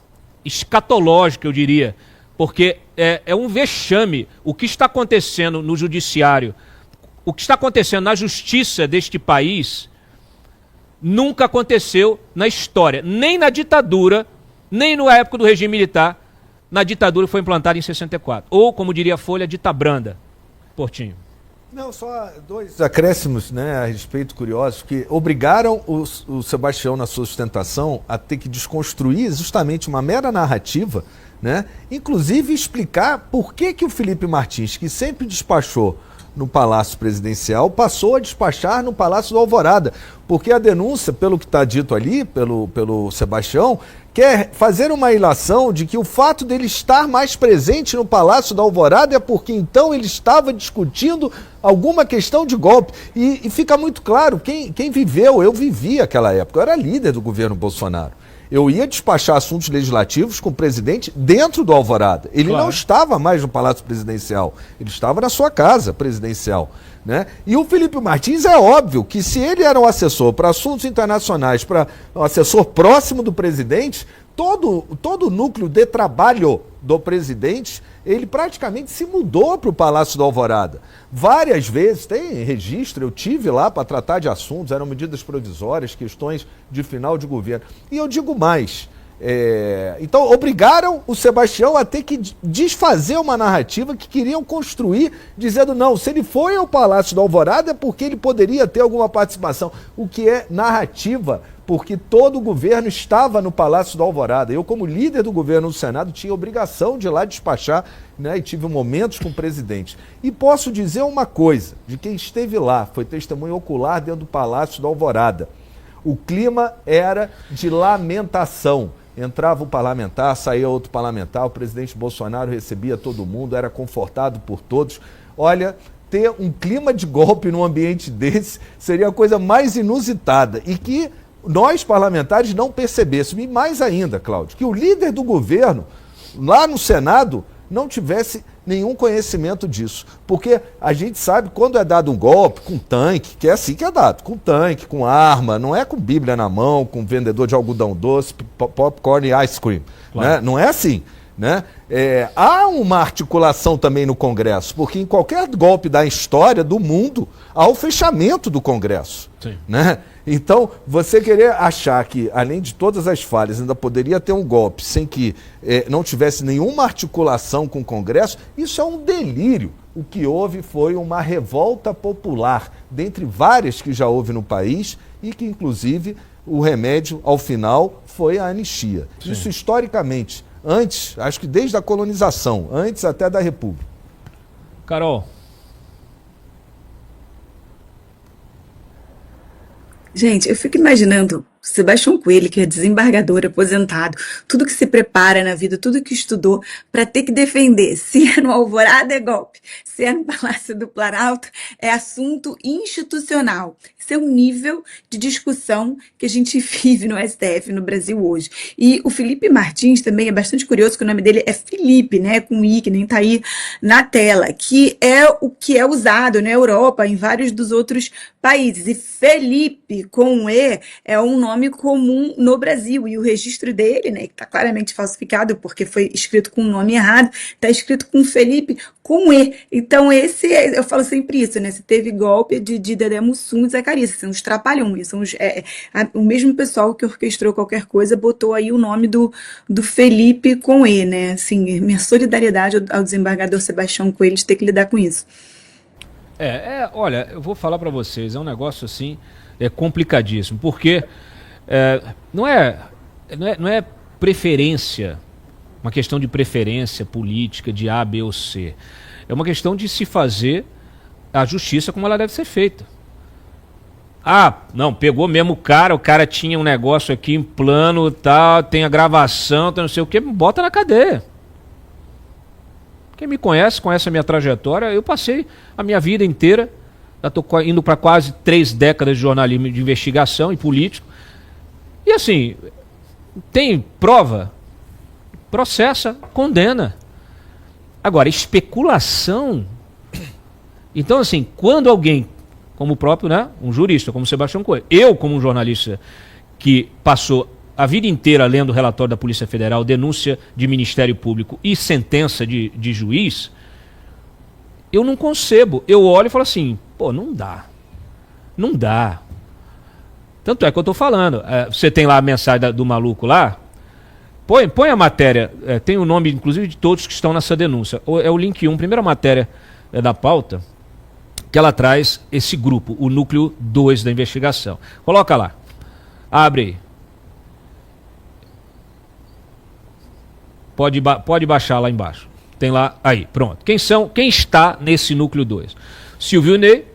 escatológica, eu diria, porque é um vexame o que está acontecendo no judiciário, o que está acontecendo na justiça deste país, nunca aconteceu na história, nem na ditadura, nem na época do regime militar. Na ditadura foi implantada em 64. Ou, como diria a Folha, ditabranda. Portinho. Não, só dois acréscimos, né, a respeito curiosos, que obrigaram o Sebastião, na sua sustentação, a ter que desconstruir justamente uma mera narrativa, né, inclusive explicar por que o Felipe Martins, que sempre despachou no Palácio Presidencial, passou a despachar no Palácio do Alvorada. Porque a denúncia, pelo que está dito ali, pelo Sebastião, quer fazer uma ilação de que o fato dele estar mais presente no Palácio da Alvorada é porque então ele estava discutindo alguma questão de golpe. E fica muito claro, quem viveu, eu vivi aquela época, eu era líder do governo Bolsonaro. Eu ia despachar assuntos legislativos com o presidente dentro do Alvorada. Ele não estava mais no Palácio Presidencial, ele estava na sua casa presidencial, né? E o Felipe Martins, é óbvio que se ele era um assessor para assuntos internacionais, para um assessor próximo do presidente, todo o núcleo de trabalho do presidente, ele praticamente se mudou para o Palácio do Alvorada. Várias vezes, tem registro, eu tive lá para tratar de assuntos, eram medidas provisórias, questões de final de governo. E eu digo mais, então obrigaram o Sebastião a ter que desfazer uma narrativa que queriam construir, dizendo, não, se ele foi ao Palácio do Alvorada é porque ele poderia ter alguma participação. O que é narrativa, porque todo o governo estava no Palácio do Alvorada. Eu, como líder do governo no Senado, tinha obrigação de ir lá despachar, né, e tive momentos com o presidente. E posso dizer uma coisa, de quem esteve lá, foi testemunho ocular dentro do Palácio do Alvorada. O clima era de lamentação. Entrava um parlamentar, saía outro parlamentar, o presidente Bolsonaro recebia todo mundo, era confortado por todos. Olha, ter um clima de golpe num ambiente desse seria a coisa mais inusitada. E que nós, parlamentares, não percebêssemos. E mais ainda, Cláudio, que o líder do governo, lá no Senado, não tivesse nenhum conhecimento disso. Porque a gente sabe quando é dado um golpe com tanque, que é assim que é dado, com tanque, com arma, não é com Bíblia na mão, com vendedor de algodão doce, popcorn e ice cream. Claro. Né? Não é assim. Né? Há uma articulação também no Congresso, porque em qualquer golpe da história do mundo há o fechamento do Congresso. Sim. Né? Então, você querer achar que, além de todas as falhas, ainda poderia ter um golpe sem que não tivesse nenhuma articulação com o Congresso, isso é um delírio. O que houve foi uma revolta popular, dentre várias que já houve no país, e que, inclusive, o remédio, ao final, foi a anistia. Sim. Isso, historicamente, antes, acho que desde a colonização, antes até da República. Carol. Gente, eu fico imaginando Sebastião Coelho, que é desembargador, aposentado, tudo que se prepara na vida, tudo que estudou, para ter que defender se é no Alvorada é golpe, se é no Palácio do Planalto é assunto institucional. Esse é um nível de discussão que a gente vive no STF, no Brasil hoje. E o Felipe Martins também é bastante curioso, que o nome dele é Felipe, né, com I, que nem tá aí na tela, que é o que é usado na Europa, em vários dos outros países. E Felipe, com E, é um nome nome comum no Brasil, e o registro dele, né, que está claramente falsificado, porque foi escrito com o nome errado, está escrito com Felipe com E. Então, eu falo sempre isso, né? Se teve golpe de Dedé Mussum e Zé Carissa, são os trapalhões, são o mesmo pessoal que orquestrou qualquer coisa, botou aí o nome do Felipe com E, né? Assim, minha solidariedade ao desembargador Sebastião Coelho de ter que lidar com isso. Olha, eu vou falar para vocês, é um negócio assim, complicadíssimo, porque não é preferência, uma questão de preferência política de A, B ou C. É uma questão de se fazer a justiça como ela deve ser feita. Ah, não, pegou mesmo o cara tinha um negócio aqui em plano, tal, tem a gravação, tem não sei o que, bota na cadeia. Quem me conhece a minha trajetória, eu passei a minha vida inteira, já estou indo para quase 3 décadas de jornalismo de investigação e político. E assim, tem prova, processa, condena. Agora, especulação. Então, assim, quando alguém, como o próprio, né, um jurista, como Sebastião Coelho, eu, como um jornalista que passou a vida inteira lendo o relatório da Polícia Federal, denúncia de Ministério Público e sentença de juiz, eu não concebo. Eu olho e falo assim, pô, não dá. Não dá. Tanto é que eu estou falando. Você tem lá a mensagem do maluco lá, põe a matéria, tem o nome, inclusive, de todos que estão nessa denúncia. É o link 1, primeira matéria da pauta, que ela traz esse grupo, o núcleo 2 da investigação. Coloca lá. Abre aí. Pode baixar lá embaixo. Tem lá, aí, pronto. Quem está nesse núcleo 2? Silvio Ney,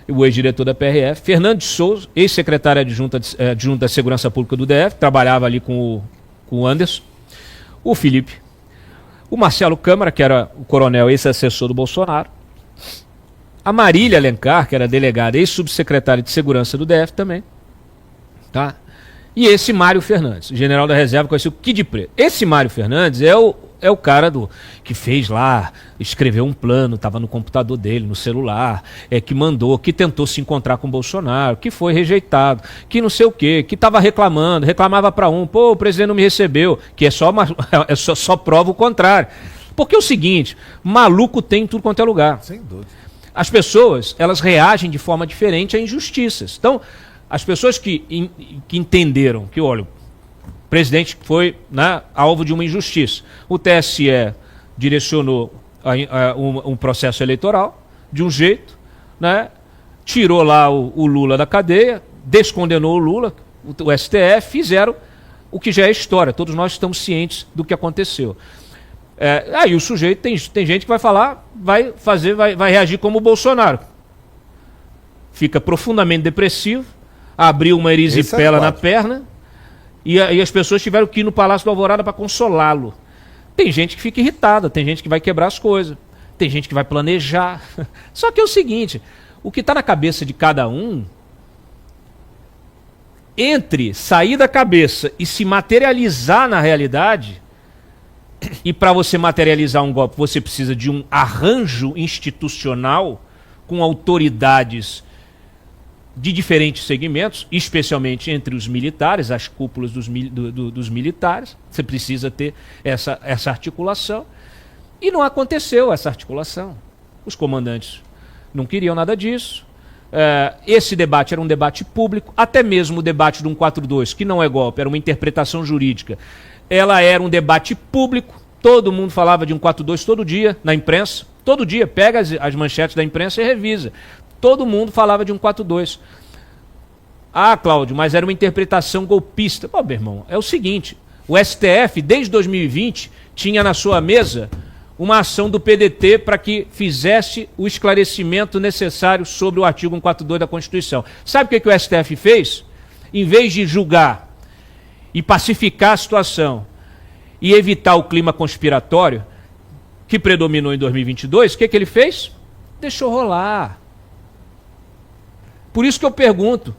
o ex-diretor da PRF, Fernando de Souza, ex-secretário adjunta da Segurança Pública do DF, trabalhava ali com o Anderson, o Felipe, o Marcelo Câmara, que era o coronel ex-assessor do Bolsonaro, a Marília Alencar, que era delegada ex-subsecretária de Segurança do DF também, tá? E esse Mário Fernandes, general da reserva, conhecido Kid Preto. Esse Mário Fernandes é o cara que fez lá, escreveu um plano, estava no computador dele, no celular, que mandou, que tentou se encontrar com o Bolsonaro, que foi rejeitado, que não sei o quê, que estava reclamava para pô, o presidente não me recebeu, que só prova o contrário. Porque é o seguinte, maluco tem em tudo quanto é lugar. Sem dúvida. As pessoas, elas reagem de forma diferente a injustiças. Então, as pessoas que entenderam que, olha, o presidente foi, né, alvo de uma injustiça. O TSE direcionou um processo eleitoral de um jeito, né, tirou lá o Lula da cadeia, descondenou o Lula, o STF, fizeram o que já é história. Todos nós estamos cientes do que aconteceu. Aí o sujeito, tem gente que vai falar, vai reagir como o Bolsonaro. Fica profundamente depressivo, abriu uma erisipela na perna e as pessoas tiveram que ir no Palácio do Alvorada para consolá-lo. Tem gente que fica irritada, tem gente que vai quebrar as coisas, tem gente que vai planejar. Só que é o seguinte, o que está na cabeça de cada um, entre sair da cabeça e se materializar na realidade, e para você materializar um golpe, você precisa de um arranjo institucional com autoridades de diferentes segmentos, especialmente entre os militares, as cúpulas dos militares. Você precisa ter essa articulação. E não aconteceu essa articulação. Os comandantes não queriam nada disso. Esse debate era um debate público, até mesmo o debate do 142, que não é golpe, era uma interpretação jurídica. Ela era um debate público, todo mundo falava de 142 todo dia na imprensa. Todo dia, pega as manchetes da imprensa e revisa. Todo mundo falava de 142. Ah, Cláudio, mas era uma interpretação golpista. Pô, meu irmão, é o seguinte, o STF, desde 2020, tinha na sua mesa uma ação do PDT para que fizesse o esclarecimento necessário sobre o artigo 142 da Constituição. Sabe o que o STF fez? Em vez de julgar e pacificar a situação e evitar o clima conspiratório que predominou em 2022, o que ele fez? Deixou rolar. Por isso que eu pergunto,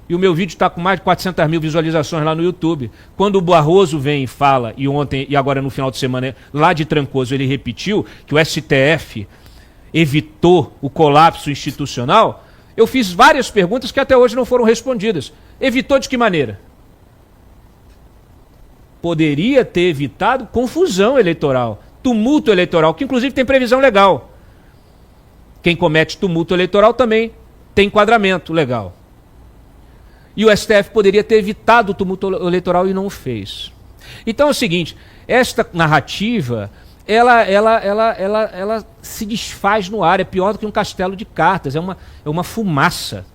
e o meu vídeo está com mais de 400 mil visualizações lá no YouTube, quando o Barroso vem e fala, e ontem e agora no final de semana, lá de Trancoso, ele repetiu que o STF evitou o colapso institucional, eu fiz várias perguntas que até hoje não foram respondidas. Evitou de que maneira? poderia ter evitado confusão eleitoral, tumulto eleitoral, que inclusive tem previsão legal. Quem comete tumulto eleitoral também tem enquadramento legal. E o STF poderia ter evitado o tumulto eleitoral e não o fez. Então é o seguinte, esta narrativa, ela se desfaz no ar, é pior do que um castelo de cartas, é uma fumaça.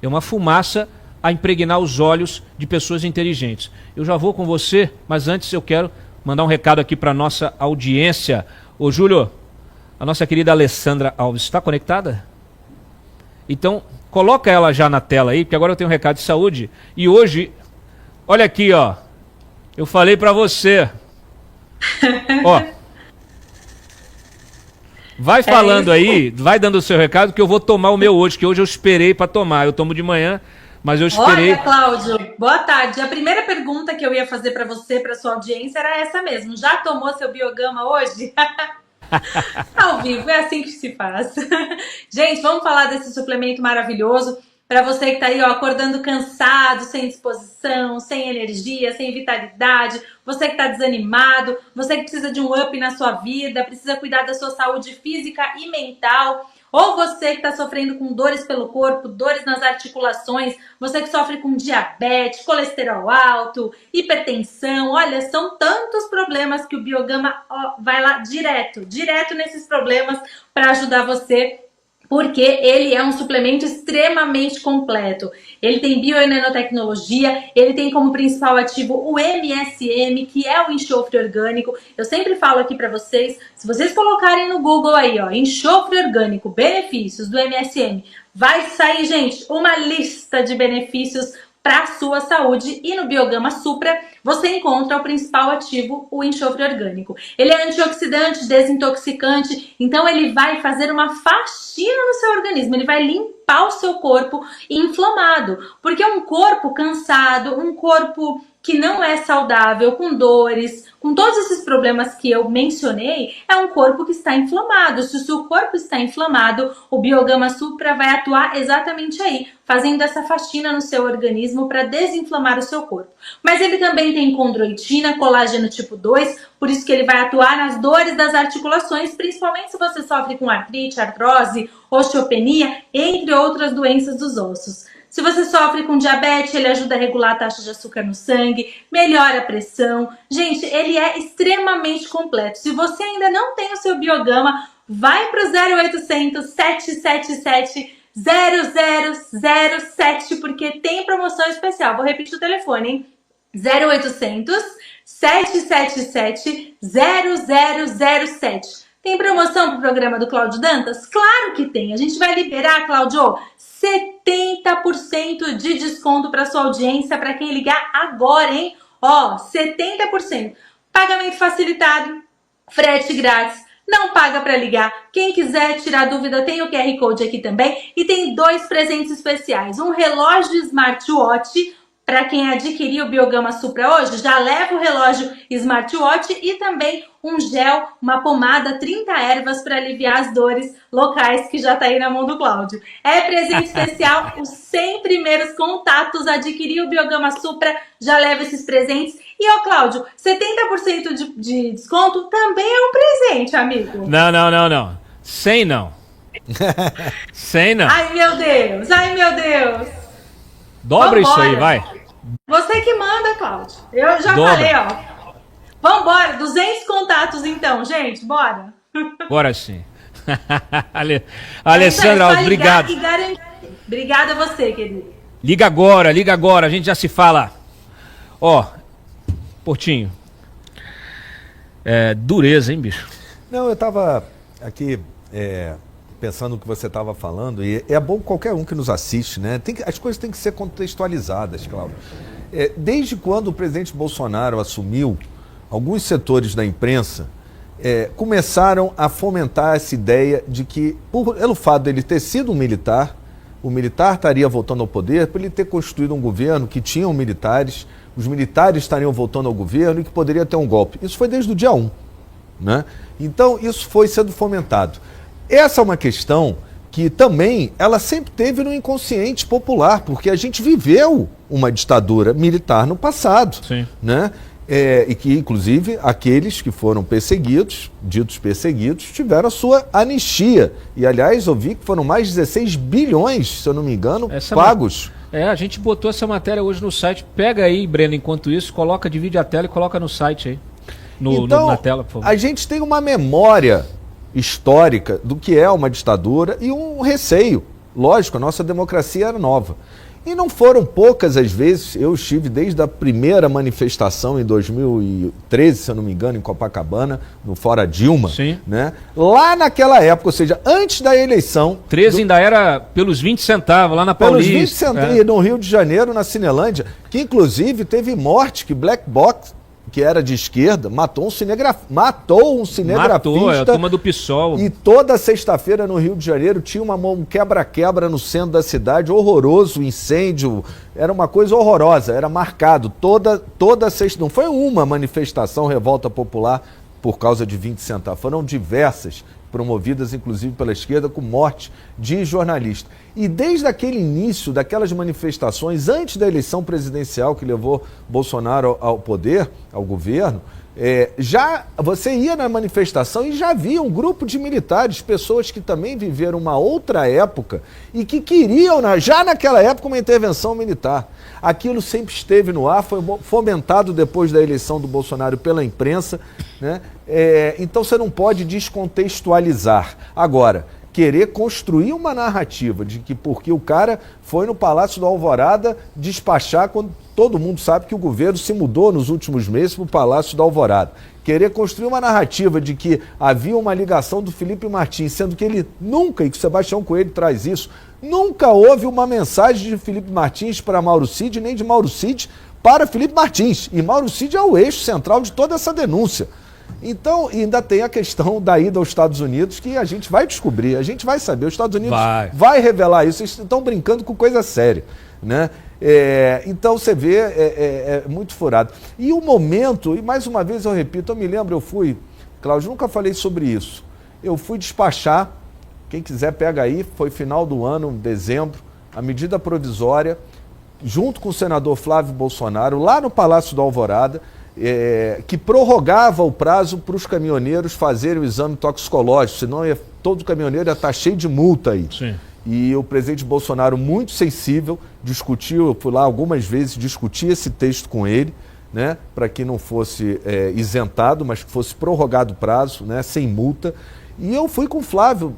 É uma fumaça a impregnar os olhos de pessoas inteligentes. Eu já vou com você, mas antes eu quero mandar um recado aqui para a nossa audiência. Ô Júlio, a nossa querida Alessandra Alves está conectada? Então, coloca ela já na tela aí, porque agora eu tenho um recado de saúde. E hoje, olha aqui, ó. Eu falei para você. Ó. Vai falando aí, vai dando o seu recado, que eu vou tomar o meu hoje, que hoje eu esperei para tomar. Eu tomo de manhã, mas eu esperei. Olha, Cláudio, boa tarde. A primeira pergunta que eu ia fazer para você, para sua audiência, era essa mesmo. Já tomou seu Biogama hoje? Ao vivo, é assim que se faz. Gente, vamos falar desse suplemento maravilhoso. Para você que tá aí, ó, acordando cansado, sem disposição, sem energia, sem vitalidade, você que tá desanimado, você que precisa de um up na sua vida, precisa cuidar da sua saúde física e mental, ou você que tá sofrendo com dores pelo corpo, dores nas articulações, você que sofre com diabetes, colesterol alto, hipertensão, olha, são tantos problemas que o Biogama, ó, vai lá direto nesses problemas para ajudar você. Porque ele é um suplemento extremamente completo. Ele tem bionanotecnologia, ele tem como principal ativo o MSM, que é o enxofre orgânico. Eu sempre falo aqui para vocês, se vocês colocarem no Google aí, ó, enxofre orgânico, benefícios do MSM, vai sair, gente, uma lista de benefícios para a sua saúde. E no Biogama Supra você encontra o principal ativo, o enxofre orgânico. Ele é antioxidante, desintoxicante, então ele vai fazer uma faxina no seu organismo, ele vai limpar o seu corpo inflamado, porque um corpo cansado, um corpo que não é saudável, com dores, com todos esses problemas que eu mencionei, é um corpo que está inflamado. Se o seu corpo está inflamado, o Biogama Supra vai atuar exatamente aí, fazendo essa faxina no seu organismo para desinflamar o seu corpo. Mas ele também tem condroitina, colágeno tipo 2, por isso que ele vai atuar nas dores das articulações, principalmente se você sofre com artrite, artrose, osteopenia, entre outras doenças dos ossos. Se você sofre com diabetes, ele ajuda a regular a taxa de açúcar no sangue, melhora a pressão. Gente, ele é extremamente completo. Se você ainda não tem o seu Biogama, vai para o 0800 777 0007, porque tem promoção especial. Vou repetir o telefone, hein? 0800 777 0007. Tem promoção pro programa do Cláudio Dantas? Claro que tem. A gente vai liberar, Cláudio, 70% de desconto para sua audiência para quem ligar agora, hein? Ó, 70%. Pagamento facilitado, frete grátis, não paga para ligar. Quem quiser tirar dúvida, tem o QR Code aqui também. E tem 2 presentes especiais. Um relógio smartwatch. Para quem adquirir o Biogama Supra hoje, já leva o relógio smartwatch e também um gel, uma pomada 30 ervas para aliviar as dores locais que já tá aí na mão do Cláudio. É presente especial, os 100 primeiros contatos adquirir o Biogama Supra, já leva esses presentes. E ó, Cláudio, 70% de desconto também é um presente, amigo. Não. 100 não. 100 não. Ai, meu Deus. Dobra isso aí, vai. Você que manda, Cláudio. Eu já falei, ó. Vambora, 200 contatos então, gente, bora. Bora sim. Alessandra, obrigado. Obrigada a você, querido. Liga agora, a gente já se fala. Ó, Portinho. Dureza, hein, bicho? Não, eu tava aqui pensando no que você estava falando, e é bom qualquer um que nos assiste, né? As coisas têm que ser contextualizadas, Cláudio. Desde quando o presidente Bolsonaro assumiu, alguns setores da imprensa começaram a fomentar essa ideia de que, pelo fato dele ter sido um militar, o militar estaria voltando ao poder, por ele ter constituído um governo que tinham militares, os militares estariam voltando ao governo e que poderia ter um golpe. Isso foi desde o dia 1, né? Então, isso foi sendo fomentado. Essa é uma questão que também, ela sempre teve no inconsciente popular, porque a gente viveu uma ditadura militar no passado, sim, né? E que, inclusive, aqueles que foram perseguidos, ditos perseguidos, tiveram a sua anistia. E, aliás, eu vi que foram mais de 16 bilhões, se eu não me engano, pagos. A gente botou essa matéria hoje no site. Pega aí, Breno, enquanto isso, divide a tela e coloca no site aí. Na tela, por favor. A gente tem uma memória histórica do que é uma ditadura e um receio. Lógico, a nossa democracia era nova. E não foram poucas as vezes, eu estive desde a primeira manifestação em 2013, se eu não me engano, em Copacabana, no Fora Dilma. Sim. Né? Lá naquela época, ou seja, antes da eleição... 13 ainda era pelos 20 centavos, lá na Paulista. Pelos 20 centavos, no Rio de Janeiro, na Cinelândia, que inclusive teve morte, que Black Box, que era de esquerda, matou um cinegrafista. Matou, a turma do PSOL. E toda sexta-feira no Rio de Janeiro tinha um quebra-quebra no centro da cidade, horroroso, incêndio, era uma coisa horrorosa, era marcado toda sexta. Não foi uma manifestação, revolta popular por causa de 20 centavos, foram diversas, promovidas inclusive pela esquerda, com morte de jornalista. E desde aquele início daquelas manifestações, antes da eleição presidencial que levou Bolsonaro ao poder, ao governo, já você ia na manifestação e já havia um grupo de militares, pessoas que também viveram uma outra época e que queriam, já naquela época, uma intervenção militar. Aquilo sempre esteve no ar, foi fomentado depois da eleição do Bolsonaro pela imprensa, né? Então você não pode descontextualizar. Agora, querer construir uma narrativa de que porque o cara foi no Palácio do Alvorada despachar, quando todo mundo sabe que o governo se mudou nos últimos meses para o Palácio do Alvorada. Querer construir uma narrativa de que havia uma ligação do Felipe Martins, sendo que ele nunca, e que o Sebastião Coelho traz isso, nunca houve uma mensagem de Felipe Martins para Mauro Cid, nem de Mauro Cid para Felipe Martins. E Mauro Cid é o eixo central de toda essa denúncia. Então, ainda tem a questão da ida aos Estados Unidos, que a gente vai descobrir, a gente vai saber. Os Estados Unidos vai revelar isso, eles estão brincando com coisa séria, né? Então, você vê, é muito furado. E o momento, e mais uma vez eu repito, eu me lembro, eu fui, Cláudio, nunca falei sobre isso, eu fui despachar, quem quiser pega aí, foi final do ano, dezembro, a medida provisória, junto com o senador Flávio Bolsonaro, lá no Palácio do Alvorada, que prorrogava o prazo para os caminhoneiros fazerem o exame toxicológico, senão todo caminhoneiro ia estar cheio de multa aí. Sim. E o presidente Bolsonaro, muito sensível, discutiu, eu fui lá algumas vezes, discuti esse texto com ele, né, para que não fosse isentado, mas que fosse prorrogado o prazo, né, sem multa. E eu fui com o Flávio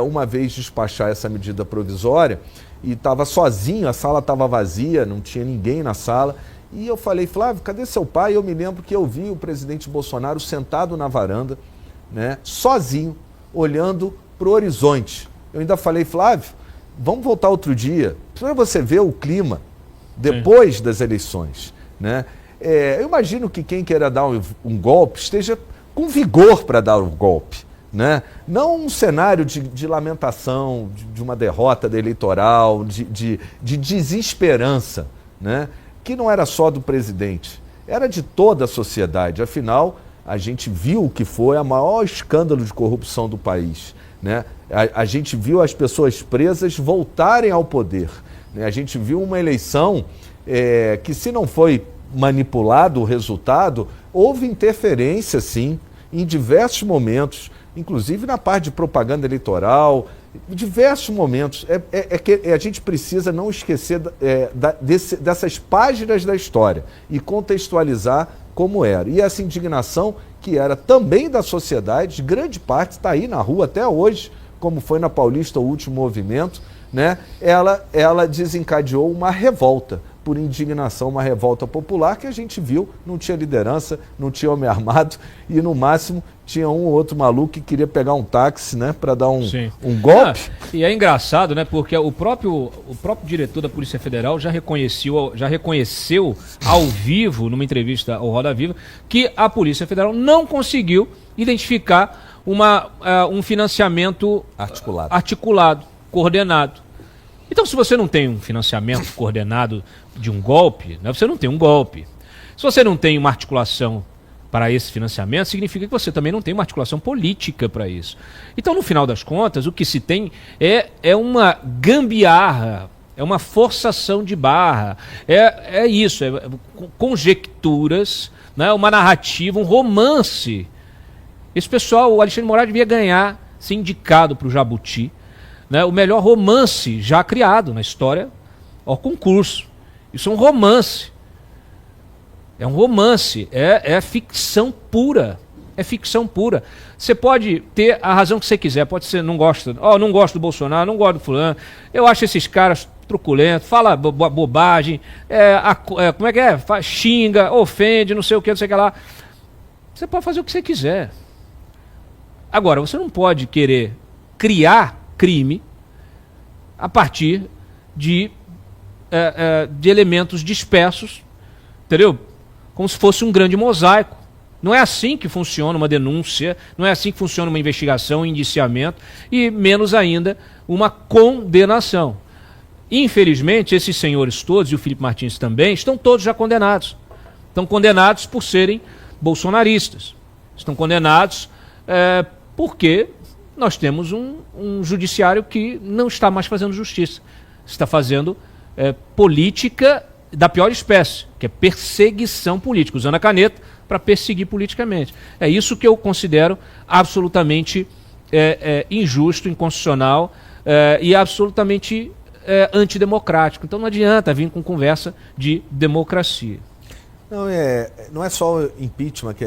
uma vez despachar essa medida provisória e estava sozinho, a sala estava vazia, não tinha ninguém na sala. E eu falei, Flávio, cadê seu pai? Eu me lembro que eu vi o presidente Bolsonaro sentado na varanda, né, sozinho, olhando para o horizonte. Eu ainda falei, Flávio, vamos voltar outro dia, para você ver o clima depois das eleições, né? Eu imagino que quem queira dar um golpe esteja com vigor para dar o golpe, né? Não um cenário de lamentação, de uma derrota eleitoral, de desesperança, né? Que não era só do presidente, era de toda a sociedade. Afinal, a gente viu o que foi o maior escândalo de corrupção do país, né? A gente viu as pessoas presas voltarem ao poder, né? A gente viu uma eleição que, se não foi manipulado o resultado, houve interferência, sim, em diversos momentos, inclusive na parte de propaganda eleitoral, em diversos momentos. Que a gente precisa não esquecer dessas páginas da história e contextualizar como era. E essa indignação, que era também da sociedade, grande parte está aí na rua até hoje, como foi na Paulista o último movimento, né? Ela desencadeou uma revolta por indignação, uma revolta popular que a gente viu, não tinha liderança, não tinha homem armado e no máximo tinha um ou outro maluco que queria pegar um táxi, né, para dar um golpe. E é engraçado, né, porque o próprio diretor da Polícia Federal já reconheceu ao vivo, numa entrevista ao Roda Viva, que a Polícia Federal não conseguiu identificar um financiamento articulado, coordenado. Então, se você não tem um financiamento coordenado de um golpe, né, você não tem um golpe. Se você não tem uma articulação para esse financiamento, significa que você também não tem uma articulação política para isso. Então, no final das contas, o que se tem é uma gambiarra, é uma forçação de barra, é isso, conjecturas, né? Uma narrativa, um romance. Esse pessoal, o Alexandre de Moraes devia ganhar, ser indicado para o Jabuti, né? O melhor romance já criado na história ao concurso. Isso é um romance. É um romance, é ficção pura. É ficção pura. Você pode ter a razão que você quiser, pode ser, não gosta, não gosto do Bolsonaro, não gosto do fulano, eu acho esses caras truculentos, fala bobagem, como é que é? Xinga, ofende, não sei o que lá. Você pode fazer o que você quiser. Agora, você não pode querer criar crime a partir de elementos dispersos, entendeu? Como se fosse um grande mosaico. Não é assim que funciona uma denúncia, não é assim que funciona uma investigação, um indiciamento e, menos ainda, uma condenação. Infelizmente, esses senhores todos, e o Felipe Martins também, estão todos já condenados. Estão condenados por serem bolsonaristas. Estão condenados porque nós temos um judiciário que não está mais fazendo justiça. Está fazendo política da pior espécie, que é perseguição política, usando a caneta para perseguir politicamente. É isso que eu considero absolutamente injusto, inconstitucional e absolutamente antidemocrático. Então não adianta vir com conversa de democracia. Não é só o impeachment que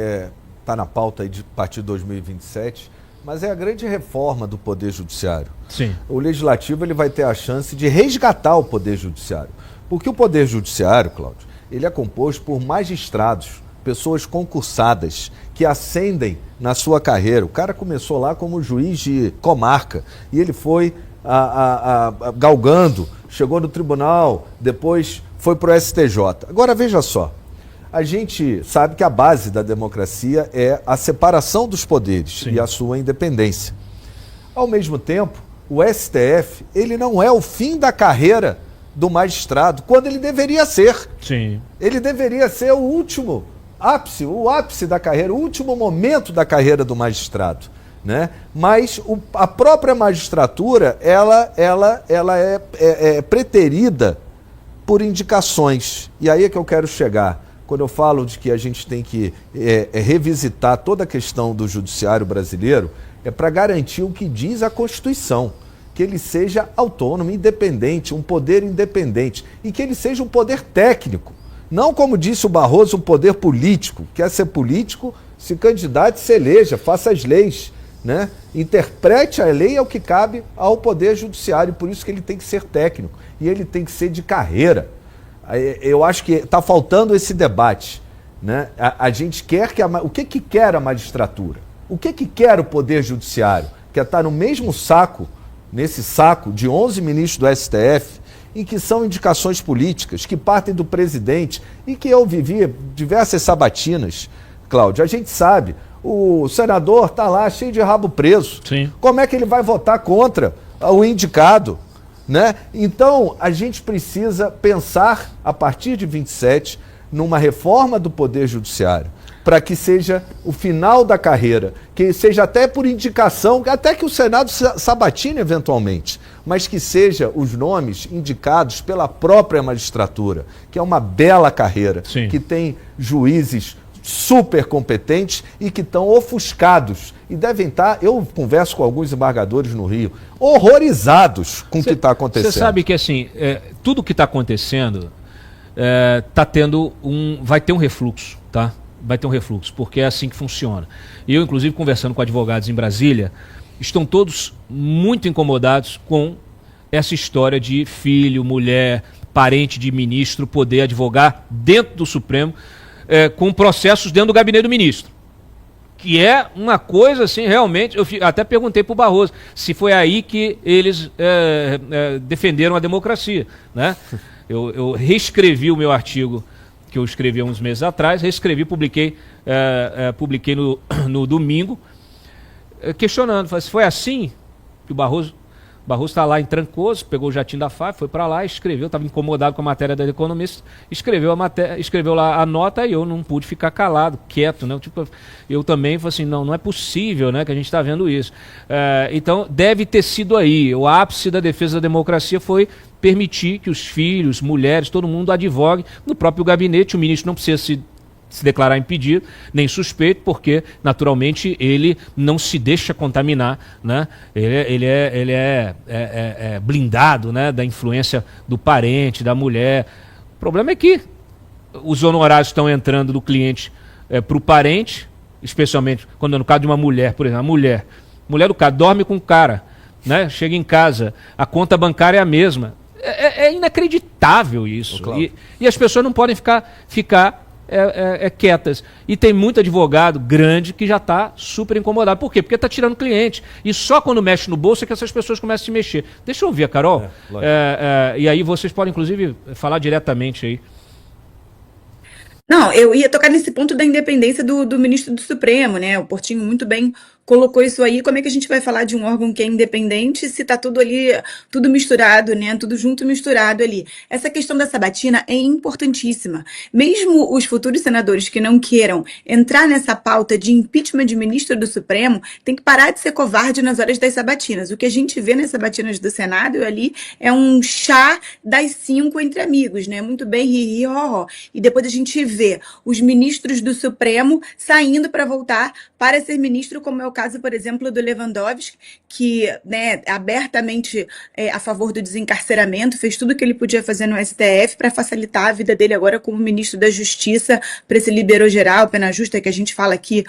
está na pauta aí de partir de 2027, mas é a grande reforma do Poder Judiciário. Sim. O Legislativo ele vai ter a chance de resgatar o Poder Judiciário. Porque o Poder Judiciário, Cláudio, ele é composto por magistrados, pessoas concursadas, que ascendem na sua carreira. O cara começou lá como juiz de comarca e ele foi galgando, chegou no tribunal, depois foi para o STJ. Agora veja só, a gente sabe que a base da democracia é a separação dos poderes. Sim. E a sua independência. Ao mesmo tempo, o STF ele não é o fim da carreira do magistrado, quando ele deveria ser. Sim. Ele deveria ser o último ápice, o ápice da carreira, o último momento da carreira do magistrado, né? Mas a própria magistratura, ela é preterida por indicações. E aí é que eu quero chegar. Quando eu falo de que a gente tem que revisitar toda a questão do judiciário brasileiro, é para garantir o que diz a Constituição. Que ele seja autônomo, independente, um poder independente. E que ele seja um poder técnico. Não, como disse o Barroso, um poder político. Quer ser político, se candidate, se eleja, faça as leis, né? Interprete a lei ao que cabe ao Poder Judiciário. Por isso que ele tem que ser técnico. E ele tem que ser de carreira. Eu acho que está faltando esse debate, né? A gente quer que... O que quer a magistratura? O que quer o Poder Judiciário? Quer estar no mesmo saco, nesse saco de 11 ministros do STF, em que são indicações políticas, que partem do presidente, e que eu vivi diversas sabatinas, Cláudio. A gente sabe, o senador está lá cheio de rabo preso. Sim. Como é que ele vai votar contra o indicado? Né? Então, a gente precisa pensar, a partir de 27, numa reforma do Poder Judiciário, para que seja o final da carreira, que seja até por indicação, até que o Senado sabatine eventualmente, mas que seja os nomes indicados pela própria magistratura, que é uma bela carreira. Sim. Que tem juízes super competentes e que estão ofuscados e devem estar, eu converso com alguns embargadores no Rio, horrorizados com o que está acontecendo. Você sabe que assim, tudo que está acontecendo vai ter um refluxo, tá? Vai ter um refluxo, porque é assim que funciona. E eu, inclusive, conversando com advogados em Brasília, estão todos muito incomodados com essa história de filho, mulher, parente de ministro poder advogar dentro do Supremo, com processos dentro do gabinete do ministro. Que é uma coisa assim, realmente, eu até perguntei para o Barroso se foi aí que eles defenderam a democracia, né? Eu reescrevi o meu artigo que eu escrevi há uns meses atrás, reescrevi, publiquei no domingo, questionando, falei, se foi assim que o Barroso está lá em Trancoso, pegou o jatinho da FAB, foi para lá, escreveu, estava incomodado com a matéria da Economista, escreveu lá a nota e eu não pude ficar calado, quieto, né? Tipo, eu também falei assim, não é possível, né, que a gente está vendo isso. Então, deve ter sido aí, o ápice da defesa da democracia foi permitir que os filhos, mulheres, todo mundo advogue no próprio gabinete, o ministro não precisa se se declarar impedido, nem suspeito, porque naturalmente ele não se deixa contaminar, né? Ele é blindado, né, da influência do parente, da mulher. O problema é que os honorários estão entrando do cliente para o parente, especialmente quando no caso de uma mulher, por exemplo, a mulher do cara dorme com o cara, né? Chega em casa, a conta bancária é a mesma. É inacreditável isso. E as pessoas não podem ficar quietas. E tem muito advogado grande que já está super incomodado. Por quê? Porque está tirando cliente. E só quando mexe no bolso é que essas pessoas começam a se mexer. Deixa eu ouvir a Carol. E aí vocês podem, inclusive, falar diretamente aí. Não, eu ia tocar nesse ponto da independência do ministro do Supremo, né? O Portinho muito bem colocou isso aí. Como é que a gente vai falar de um órgão que é independente se tá tudo ali, tudo misturado, né? Tudo junto misturado ali. Essa questão da sabatina é importantíssima. Mesmo os futuros senadores que não queiram entrar nessa pauta de impeachment de ministro do Supremo, tem que parar de ser covarde nas horas das sabatinas. O que a gente vê nas sabatinas do Senado ali é um chá das 5 entre amigos, né? Muito bem, ri, ó. E depois a gente vê os ministros do Supremo saindo para voltar para ser ministro, como é o caso, por exemplo, do Lewandowski, que, né, abertamente a favor do desencarceramento, fez tudo o que ele podia fazer no STF para facilitar a vida dele agora como ministro da Justiça, para esse liberou geral, pena justa, que a gente fala aqui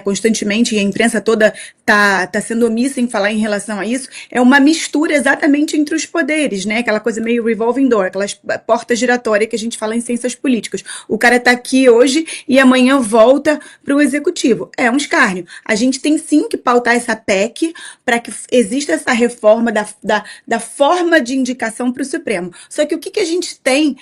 constantemente, e a imprensa toda tá sendo omissa em falar em relação a isso. É uma mistura exatamente entre os poderes, né? Aquela coisa meio revolving door, aquelas portas giratórias que a gente fala em ciências políticas. O cara tá aqui hoje e amanhã volta para o executivo. É um escárnio. A gente tem sim que pautar essa PEC para que exista essa reforma da forma de indicação para o Supremo. Só que o que a gente tem,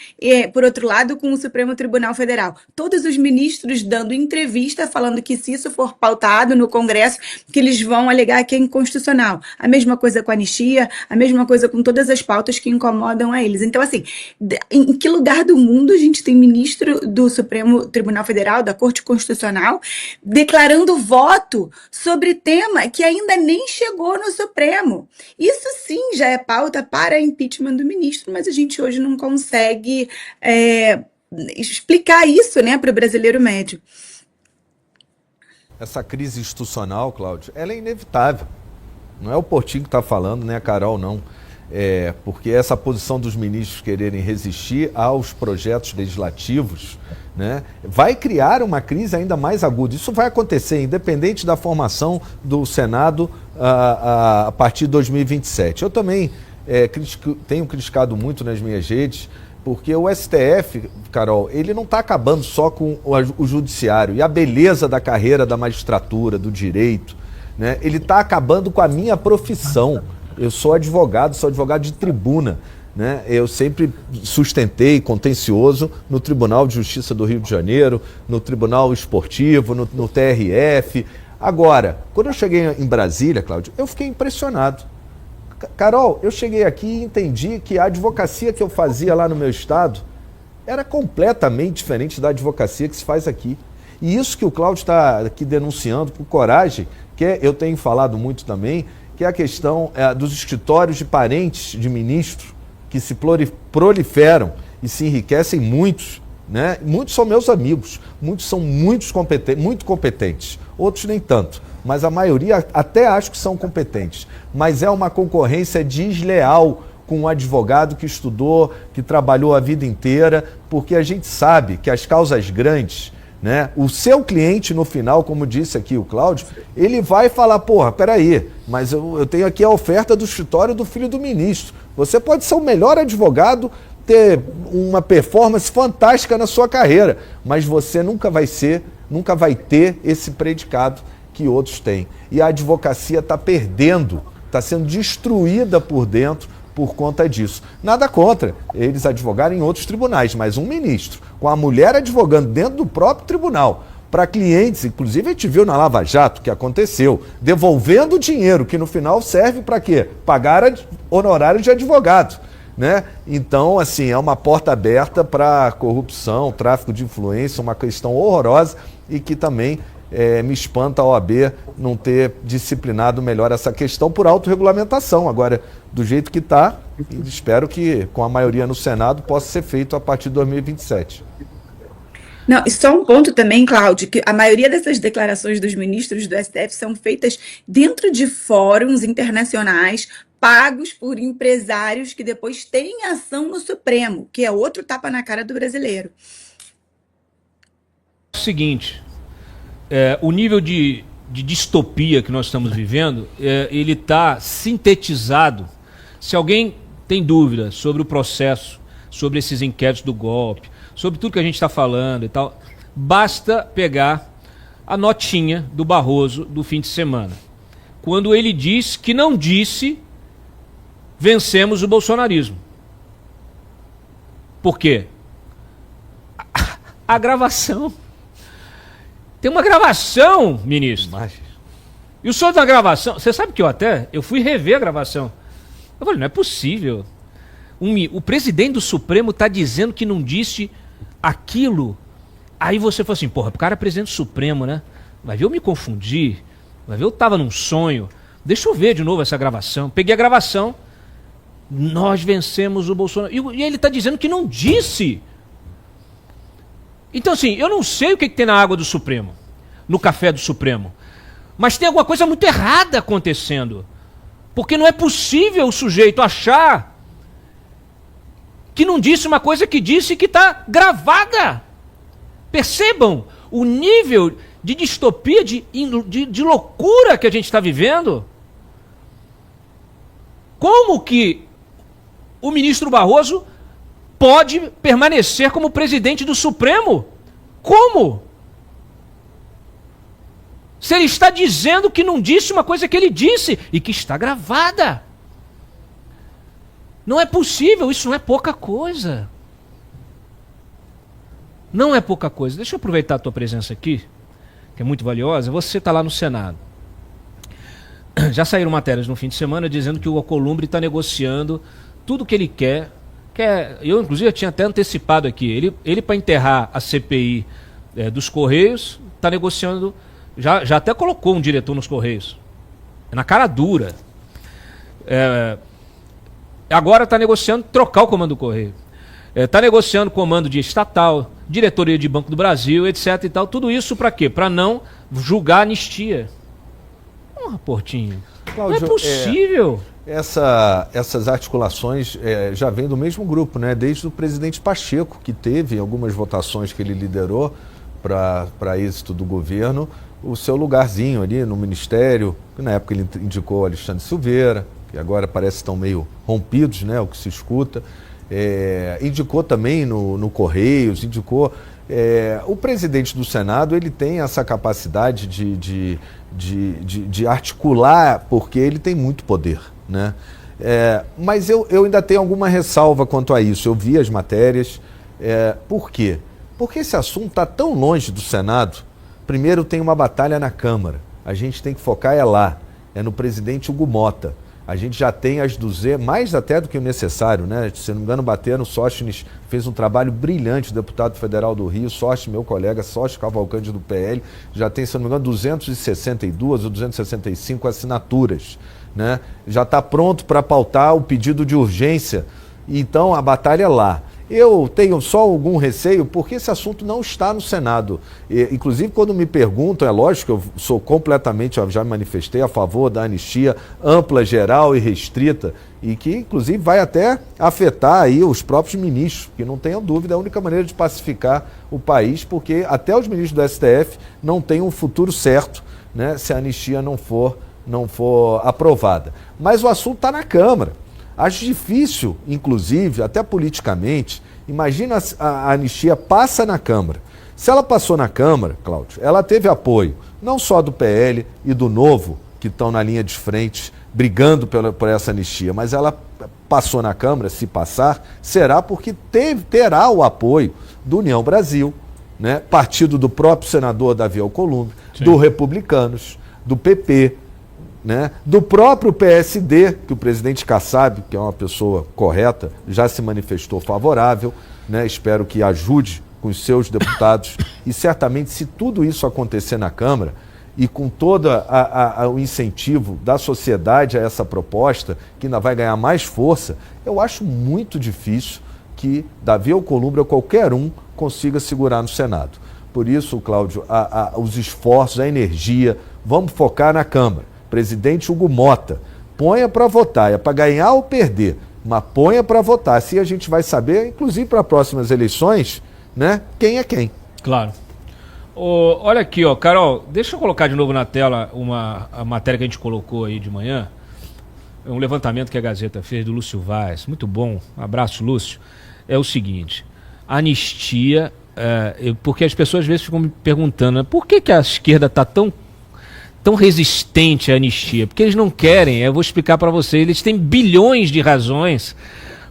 por outro lado, com o Supremo Tribunal Federal? Todos os ministros dando entrevista falando que se isso for pautado no Congresso, que eles vão alegar que é inconstitucional. A mesma coisa com a anistia, a mesma coisa com todas as pautas que incomodam a eles. Então, assim, em que lugar do mundo a gente tem ministro do Supremo Tribunal Federal, da Corte Constitucional, declarando voto sobre tema que ainda nem chegou no Supremo? Isso sim já é pauta para impeachment do ministro, mas a gente hoje não consegue explicar isso, né, para o brasileiro médio. Essa crise institucional, Cláudio, ela é inevitável. Não é o Portinho que está falando, nem a Carol, não. Porque essa posição dos ministros quererem resistir aos projetos legislativos, né, vai criar uma crise ainda mais aguda. Isso vai acontecer, independente da formação do Senado a partir de 2027. Eu também tenho criticado muito nas minhas redes, porque o STF, Carol, ele não está acabando só com o judiciário e a beleza da carreira da magistratura, do direito, né? Ele está acabando com a minha profissão. Eu sou advogado de tribuna, né? Eu sempre sustentei contencioso no Tribunal de Justiça do Rio de Janeiro, no Tribunal Esportivo, no TRF. Agora, quando eu cheguei em Brasília, Cláudio, eu fiquei impressionado. Carol, eu cheguei aqui e entendi que a advocacia que eu fazia lá no meu estado era completamente diferente da advocacia que se faz aqui. E isso que o Cláudio está aqui denunciando por coragem, que eu tenho falado muito também, que é a questão dos escritórios de parentes de ministros que se proliferam e se enriquecem muitos, né? Muitos são meus amigos, muitos são muito competentes, outros nem tanto, mas a maioria até acho que são competentes. Mas é uma concorrência desleal com um advogado que estudou, que trabalhou a vida inteira, porque a gente sabe que as causas grandes, né, o seu cliente no final, como disse aqui o Cláudio, ele vai falar, porra, peraí, mas eu tenho aqui a oferta do escritório do filho do ministro. Você pode ser o melhor advogado, ter uma performance fantástica na sua carreira, mas você nunca vai ter esse predicado que outros têm. E a advocacia está perdendo, está sendo destruída por dentro por conta disso. Nada contra eles advogarem em outros tribunais, mas um ministro com a mulher advogando dentro do próprio tribunal para clientes, inclusive a gente viu na Lava Jato que aconteceu, devolvendo o dinheiro que no final serve para quê? Pagar honorário de advogado, né? Então, assim, é uma porta aberta para corrupção, tráfico de influência, uma questão horrorosa e que também me espanta a OAB não ter disciplinado melhor essa questão por autorregulamentação. Agora, do jeito que está, espero que com a maioria no Senado possa ser feito a partir de 2027. Não, e só um ponto também, Cláudio, que a maioria dessas declarações dos ministros do STF são feitas dentro de fóruns internacionais pagos por empresários que depois têm ação no Supremo, que é outro tapa na cara do brasileiro. Seguinte, o nível de distopia que nós estamos vivendo, ele está sintetizado. Se alguém tem dúvida sobre o processo, sobre esses inquéritos do golpe, sobre tudo que a gente está falando e tal, basta pegar a notinha do Barroso do fim de semana, quando ele diz que não disse vencemos o bolsonarismo. Por quê? A gravação. Tem uma gravação, ministro. E o senhor da gravação, você sabe que eu fui rever a gravação. Eu falei, não é possível. O presidente do Supremo está dizendo que não disse aquilo. Aí você falou assim, porra, o cara é presidente do Supremo, né? Vai ver eu me confundi, vai ver eu tava num sonho. Deixa eu ver de novo essa gravação. Peguei a gravação, nós vencemos o Bolsonaro. E ele está dizendo que não disse. Então assim, eu não sei o que tem na água do Supremo, no café do Supremo, mas tem alguma coisa muito errada acontecendo. Porque não é possível o sujeito achar que não disse uma coisa que disse que está gravada. Percebam o nível de distopia, de loucura que a gente está vivendo. Como que o ministro Barroso pode permanecer como presidente do Supremo? Como? Se ele está dizendo que não disse uma coisa que ele disse e que está gravada. Não é possível, isso não é pouca coisa. Não é pouca coisa. Deixa eu aproveitar a tua presença aqui, que é muito valiosa. Você está lá no Senado. Já saíram matérias no fim de semana dizendo que o Alcolumbre está negociando tudo que ele quer. Eu, inclusive, tinha até antecipado aqui. Ele para enterrar a CPI dos Correios, está negociando. Já até colocou um diretor nos Correios. Na cara dura. Agora está negociando trocar o comando do Correio. Está negociando comando de estatal, diretoria de Banco do Brasil, etc. e tal. Tudo isso para quê? Para não julgar a anistia. Portinho. Cláudio, não é possível. Essas articulações já vêm do mesmo grupo, né? Desde o presidente Pacheco, que teve algumas votações que ele liderou para êxito do governo, o seu lugarzinho ali no ministério, que na época ele indicou Alexandre Silveira, que agora parece que estão meio rompidos, né? O que se escuta. Indicou também no Correios, indicou... o presidente do Senado, ele tem essa capacidade de articular, porque ele tem muito poder, né? Mas eu ainda tenho alguma ressalva quanto a isso. Eu vi as matérias. Por quê? Porque esse assunto está tão longe do Senado. Primeiro tem uma batalha na Câmara. A gente tem que focar lá. É no presidente Hugo Mota. A gente já tem as 200, mais até do que o necessário, né? Se não me engano, bateram, Sóstenes fez um trabalho brilhante, o deputado federal do Rio, Sóstenes, meu colega, Sóstenes Cavalcante do PL, já tem, se não me engano, 262 ou 265 assinaturas, né? Já está pronto para pautar o pedido de urgência, então a batalha é lá. Eu tenho só algum receio porque esse assunto não está no Senado. Inclusive, quando me perguntam, é lógico que eu sou completamente, já me manifestei a favor da anistia ampla, geral e restrita, e que, inclusive, vai até afetar aí os próprios ministros, que não tenham dúvida, é a única maneira de pacificar o país, porque até os ministros do STF não têm um futuro certo, né, se a anistia não for aprovada. Mas o assunto está na Câmara. Acho difícil, inclusive, até politicamente, imagina a anistia passa na Câmara. Se ela passou na Câmara, Cláudio, ela teve apoio, não só do PL e do Novo, que estão na linha de frente, brigando por essa anistia, mas ela passou na Câmara, se passar, será porque terá o apoio do União Brasil, né? Partido do próprio senador Davi Alcolumbre, do Republicanos, do PP, né? Do próprio PSD, que o presidente Kassab, que é uma pessoa correta, já se manifestou favorável, né? Espero que ajude com os seus deputados e certamente, se tudo isso acontecer na Câmara e com todo o incentivo da sociedade a essa proposta, que ainda vai ganhar mais força, eu acho muito difícil, que Davi Alcolumbre ou qualquer um consiga segurar no Senado. Por isso, Cláudio, os esforços, a energia, vamos focar na Câmara. Presidente Hugo Mota, ponha para votar, é para ganhar ou perder, mas ponha para votar. Assim a gente vai saber, inclusive para próximas eleições, né, quem é quem. Claro. Olha aqui, ó, Carol, deixa eu colocar de novo na tela a matéria que a gente colocou aí de manhã. É um levantamento que a Gazeta fez do Lúcio Vaz. Muito bom. Um abraço, Lúcio. É o seguinte, anistia, porque as pessoas às vezes ficam me perguntando, né, por que a esquerda está tão resistente à anistia? Porque eles não querem, eu vou explicar para vocês, eles têm bilhões de razões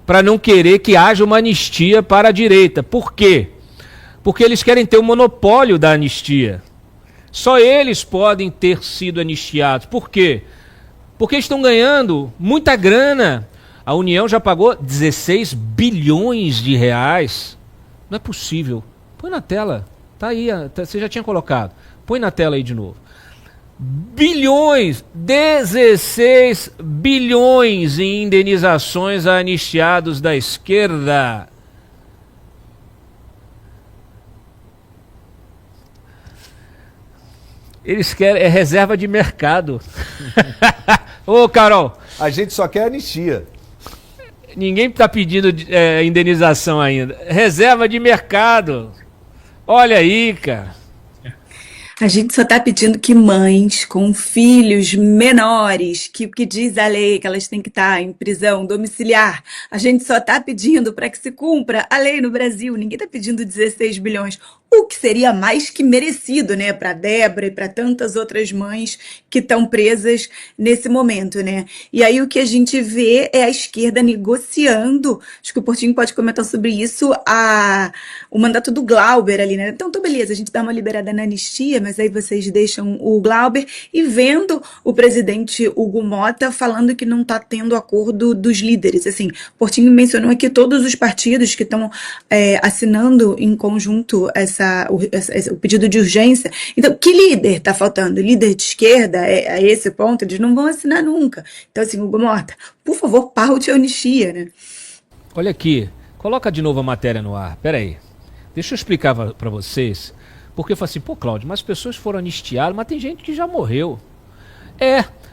para não querer que haja uma anistia para a direita. Por quê? Porque eles querem ter o monopólio da anistia. Só eles podem ter sido anistiados. Por quê? Porque estão ganhando muita grana. A União já pagou 16 bilhões de reais. Não é possível. Põe na tela. Tá aí, você já tinha colocado. Põe na tela aí de novo. Bilhões, 16 bilhões em indenizações a anistiados da esquerda. Eles querem, reserva de mercado. Ô, Carol. A gente só quer anistia. Ninguém está pedindo indenização ainda. Reserva de mercado. Olha aí, cara. A gente só está pedindo que mães com filhos menores, que diz a lei que elas têm que estar em prisão domiciliar, a gente só está pedindo para que se cumpra a lei no Brasil. Ninguém está pedindo 16 bilhões. O que seria mais que merecido, né, para Débora e para tantas outras mães que estão presas nesse momento, né? E aí o que a gente vê é a esquerda negociando, acho que o Portinho pode comentar sobre isso, o mandato do Glauber ali, né? Então, beleza, a gente dá uma liberada na anistia, mas aí vocês deixam o Glauber e vendo o presidente Hugo Mota falando que não está tendo acordo dos líderes. Assim, Portinho mencionou aqui todos os partidos que estão assinando em conjunto o pedido de urgência. Então, que líder está faltando? Líder de esquerda? A esse ponto, eles não vão assinar nunca. Então, assim, Hugo Mota, por favor, paute a anistia, né? Olha aqui, coloca de novo a matéria no ar. Peraí, deixa eu explicar para vocês. Porque eu falo assim, pô, Cláudio, mas as pessoas foram anistiadas, mas tem gente que já morreu.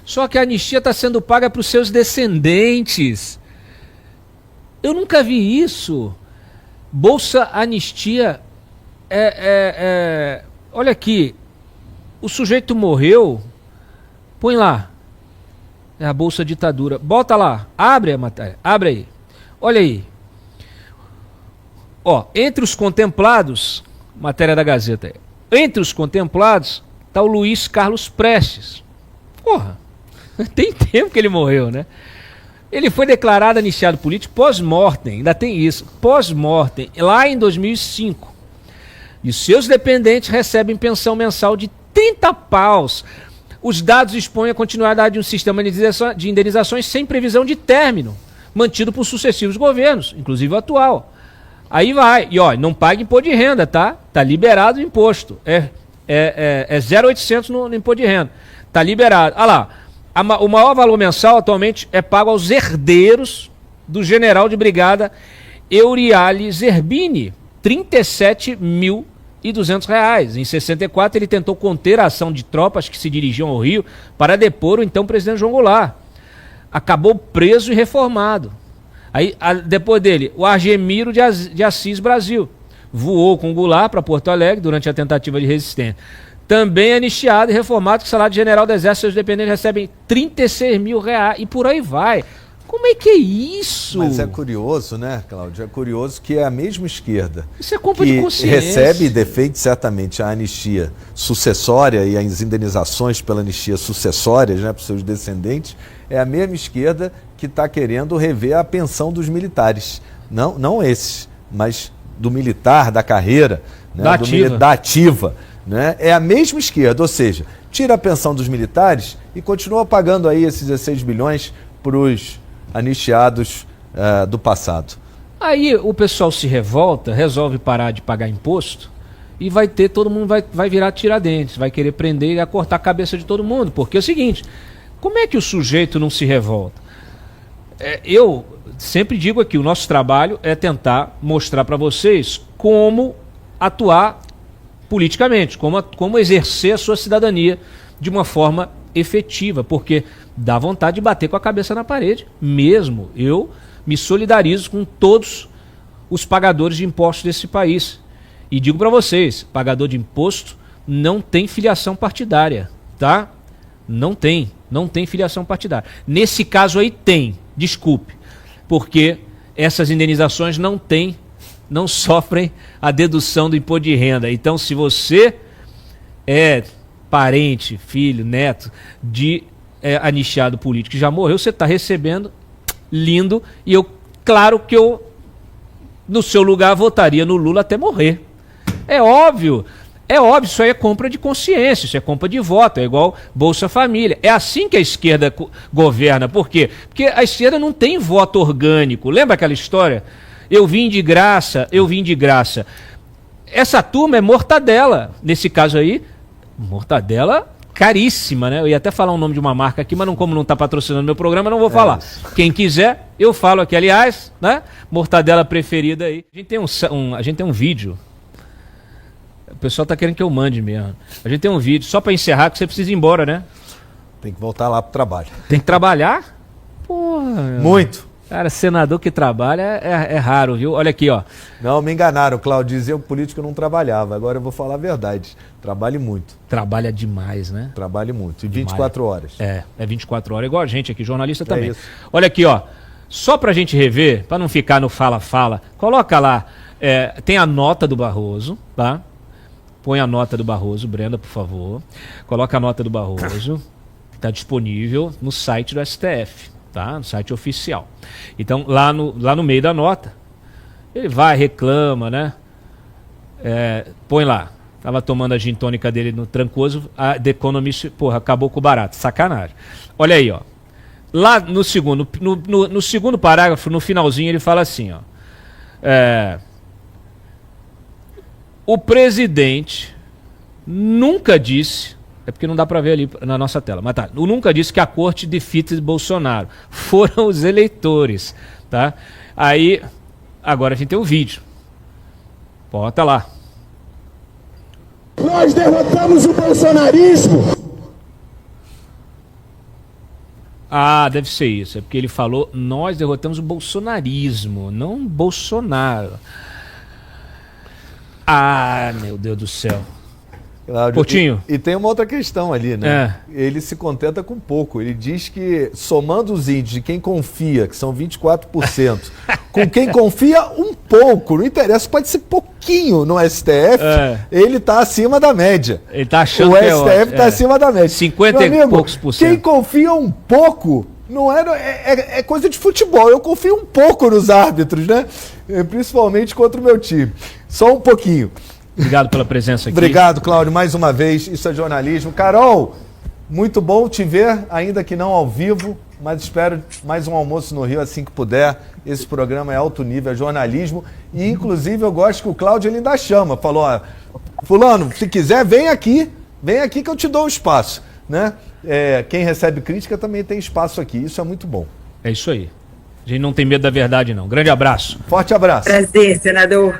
Só que a anistia está sendo paga para os seus descendentes. Eu nunca vi isso. Bolsa Anistia olha aqui, o sujeito morreu, põe lá, é a Bolsa Ditadura, bota lá, abre a matéria, abre aí, olha aí, ó, entre os contemplados, matéria da Gazeta, entre os contemplados está o Luiz Carlos Prestes. Porra, tem tempo que ele morreu, né? Ele foi declarado anistiado político pós-mortem, ainda tem isso, pós-mortem, lá em 2005. E seus dependentes recebem pensão mensal de 30 paus. Os dados expõem a continuidade de um sistema de indenizações sem previsão de término, mantido por sucessivos governos, inclusive o atual. Aí vai, e ó, não paga imposto de renda, tá? Tá liberado o imposto. É 0,800 no imposto de renda. Tá liberado. Olha lá, o maior valor mensal atualmente é pago aos herdeiros do general de brigada Euriali Zerbini, R$ 37.200. Em 64 ele tentou conter a ação de tropas que se dirigiam ao Rio para depor o então presidente João Goulart. Acabou preso e reformado. Aí, depois dele, o Argemiro de Assis Brasil voou com Goulart para Porto Alegre durante a tentativa de resistência. Também anistiado e reformado, que o salário de general do Exército, seus dependentes recebem R$36 mil e por aí vai. Como é que é isso? Mas é curioso, né, Cláudio? É curioso que é a mesma esquerda isso é culpa de consciência. Recebe e defende certamente a anistia sucessória e as indenizações pela anistia sucessórias, né, para os seus descendentes, é a mesma esquerda que está querendo rever a pensão dos militares. Não esses, mas do militar, da carreira, né, da ativa. Né? É a mesma esquerda, ou seja, tira a pensão dos militares e continua pagando aí esses 16 bilhões para os anistiados do passado. Aí o pessoal se revolta, resolve parar de pagar imposto e todo mundo vai virar Tiradentes, vai querer prender e cortar a cabeça de todo mundo, porque é o seguinte, como é que o sujeito não se revolta? eu sempre digo aqui, o nosso trabalho é tentar mostrar para vocês como atuar politicamente, como exercer a sua cidadania de uma forma efetiva, porque dá vontade de bater com a cabeça na parede mesmo. Eu me solidarizo com todos os pagadores de impostos desse país. E digo para vocês, pagador de imposto não tem filiação partidária, tá? Não tem filiação partidária. Nesse caso aí tem, desculpe, porque essas indenizações não sofrem a dedução do imposto de renda. Então, se você é parente, filho, neto de anistiado político que já morreu, você está recebendo, lindo, e claro que eu, no seu lugar, votaria no Lula até morrer. É óbvio, isso aí é compra de consciência, isso é compra de voto, é igual Bolsa Família. É assim que a esquerda governa. Por quê? Porque a esquerda não tem voto orgânico. Lembra aquela história? Eu vim de graça. Essa turma é mortadela. Nesse caso aí, mortadela caríssima, né? Eu ia até falar o nome de uma marca aqui, mas como não está patrocinando meu programa, não vou falar. Quem quiser, eu falo aqui. Aliás, né? Mortadela preferida aí. A gente tem um vídeo. O pessoal tá querendo que eu mande mesmo. A gente tem um vídeo, só para encerrar, que você precisa ir embora, né? Tem que voltar lá pro trabalho. Tem que trabalhar? Porra. Muito. Cara, senador que trabalha é raro, viu? Olha aqui, ó. Não, me enganaram, Cláudio. Dizia que o político não trabalhava. Agora eu vou falar a verdade. Trabalhe muito. Trabalha demais, né? Trabalhe muito. E 24 horas. É 24 horas. Igual a gente aqui, jornalista também. Isso. Olha aqui, ó. Só pra gente rever, pra não ficar no fala-fala, coloca lá. Tem a nota do Barroso, tá? Põe a nota do Barroso, Brenda, por favor. Coloca a nota do Barroso. Está disponível no site do STF, tá? No site oficial. Então, lá no meio da nota, ele vai, reclama, né? Põe lá. Tava tomando a gin tônica dele no Trancoso, a The Economist, porra, acabou com o barato. Sacanagem. Olha aí, ó. Lá no segundo parágrafo, no finalzinho, ele fala assim, ó. O presidente nunca disse, é porque não dá para ver ali na nossa tela, mas tá, nunca disse que a corte defeated Bolsonaro. Foram os eleitores, tá? Aí, agora a gente tem o vídeo. Bota lá. Nós derrotamos o bolsonarismo. Ah, deve ser isso. É porque ele falou, nós derrotamos o bolsonarismo, não Bolsonaro. Ah, meu Deus do céu. Cláudio, Portinho. E tem uma outra questão ali, né? Ele se contenta com pouco. Ele diz que, somando os índices de quem confia, que são 24%, com quem confia um pouco, não interessa, pode ser pouquinho no STF, ele está acima da média. Ele está achando que o STF está acima da média. 50 e poucos por cento. Quem confia um pouco, não é coisa de futebol. Eu confio um pouco nos árbitros, né? Principalmente contra o meu time. Só um pouquinho. Obrigado pela presença aqui. Obrigado, Cláudio, mais uma vez. Isso é jornalismo. Carol, muito bom te ver, ainda que não ao vivo, mas espero mais um almoço no Rio assim que puder. Esse programa é alto nível, é jornalismo. E, inclusive, eu gosto que o Cláudio ele ainda chama. Falou, ó, fulano, se quiser, vem aqui que eu te dou o espaço. Né? Quem recebe crítica também tem espaço aqui. Isso é muito bom. É isso aí. A gente não tem medo da verdade, não. Grande abraço. Forte abraço. Prazer, senador.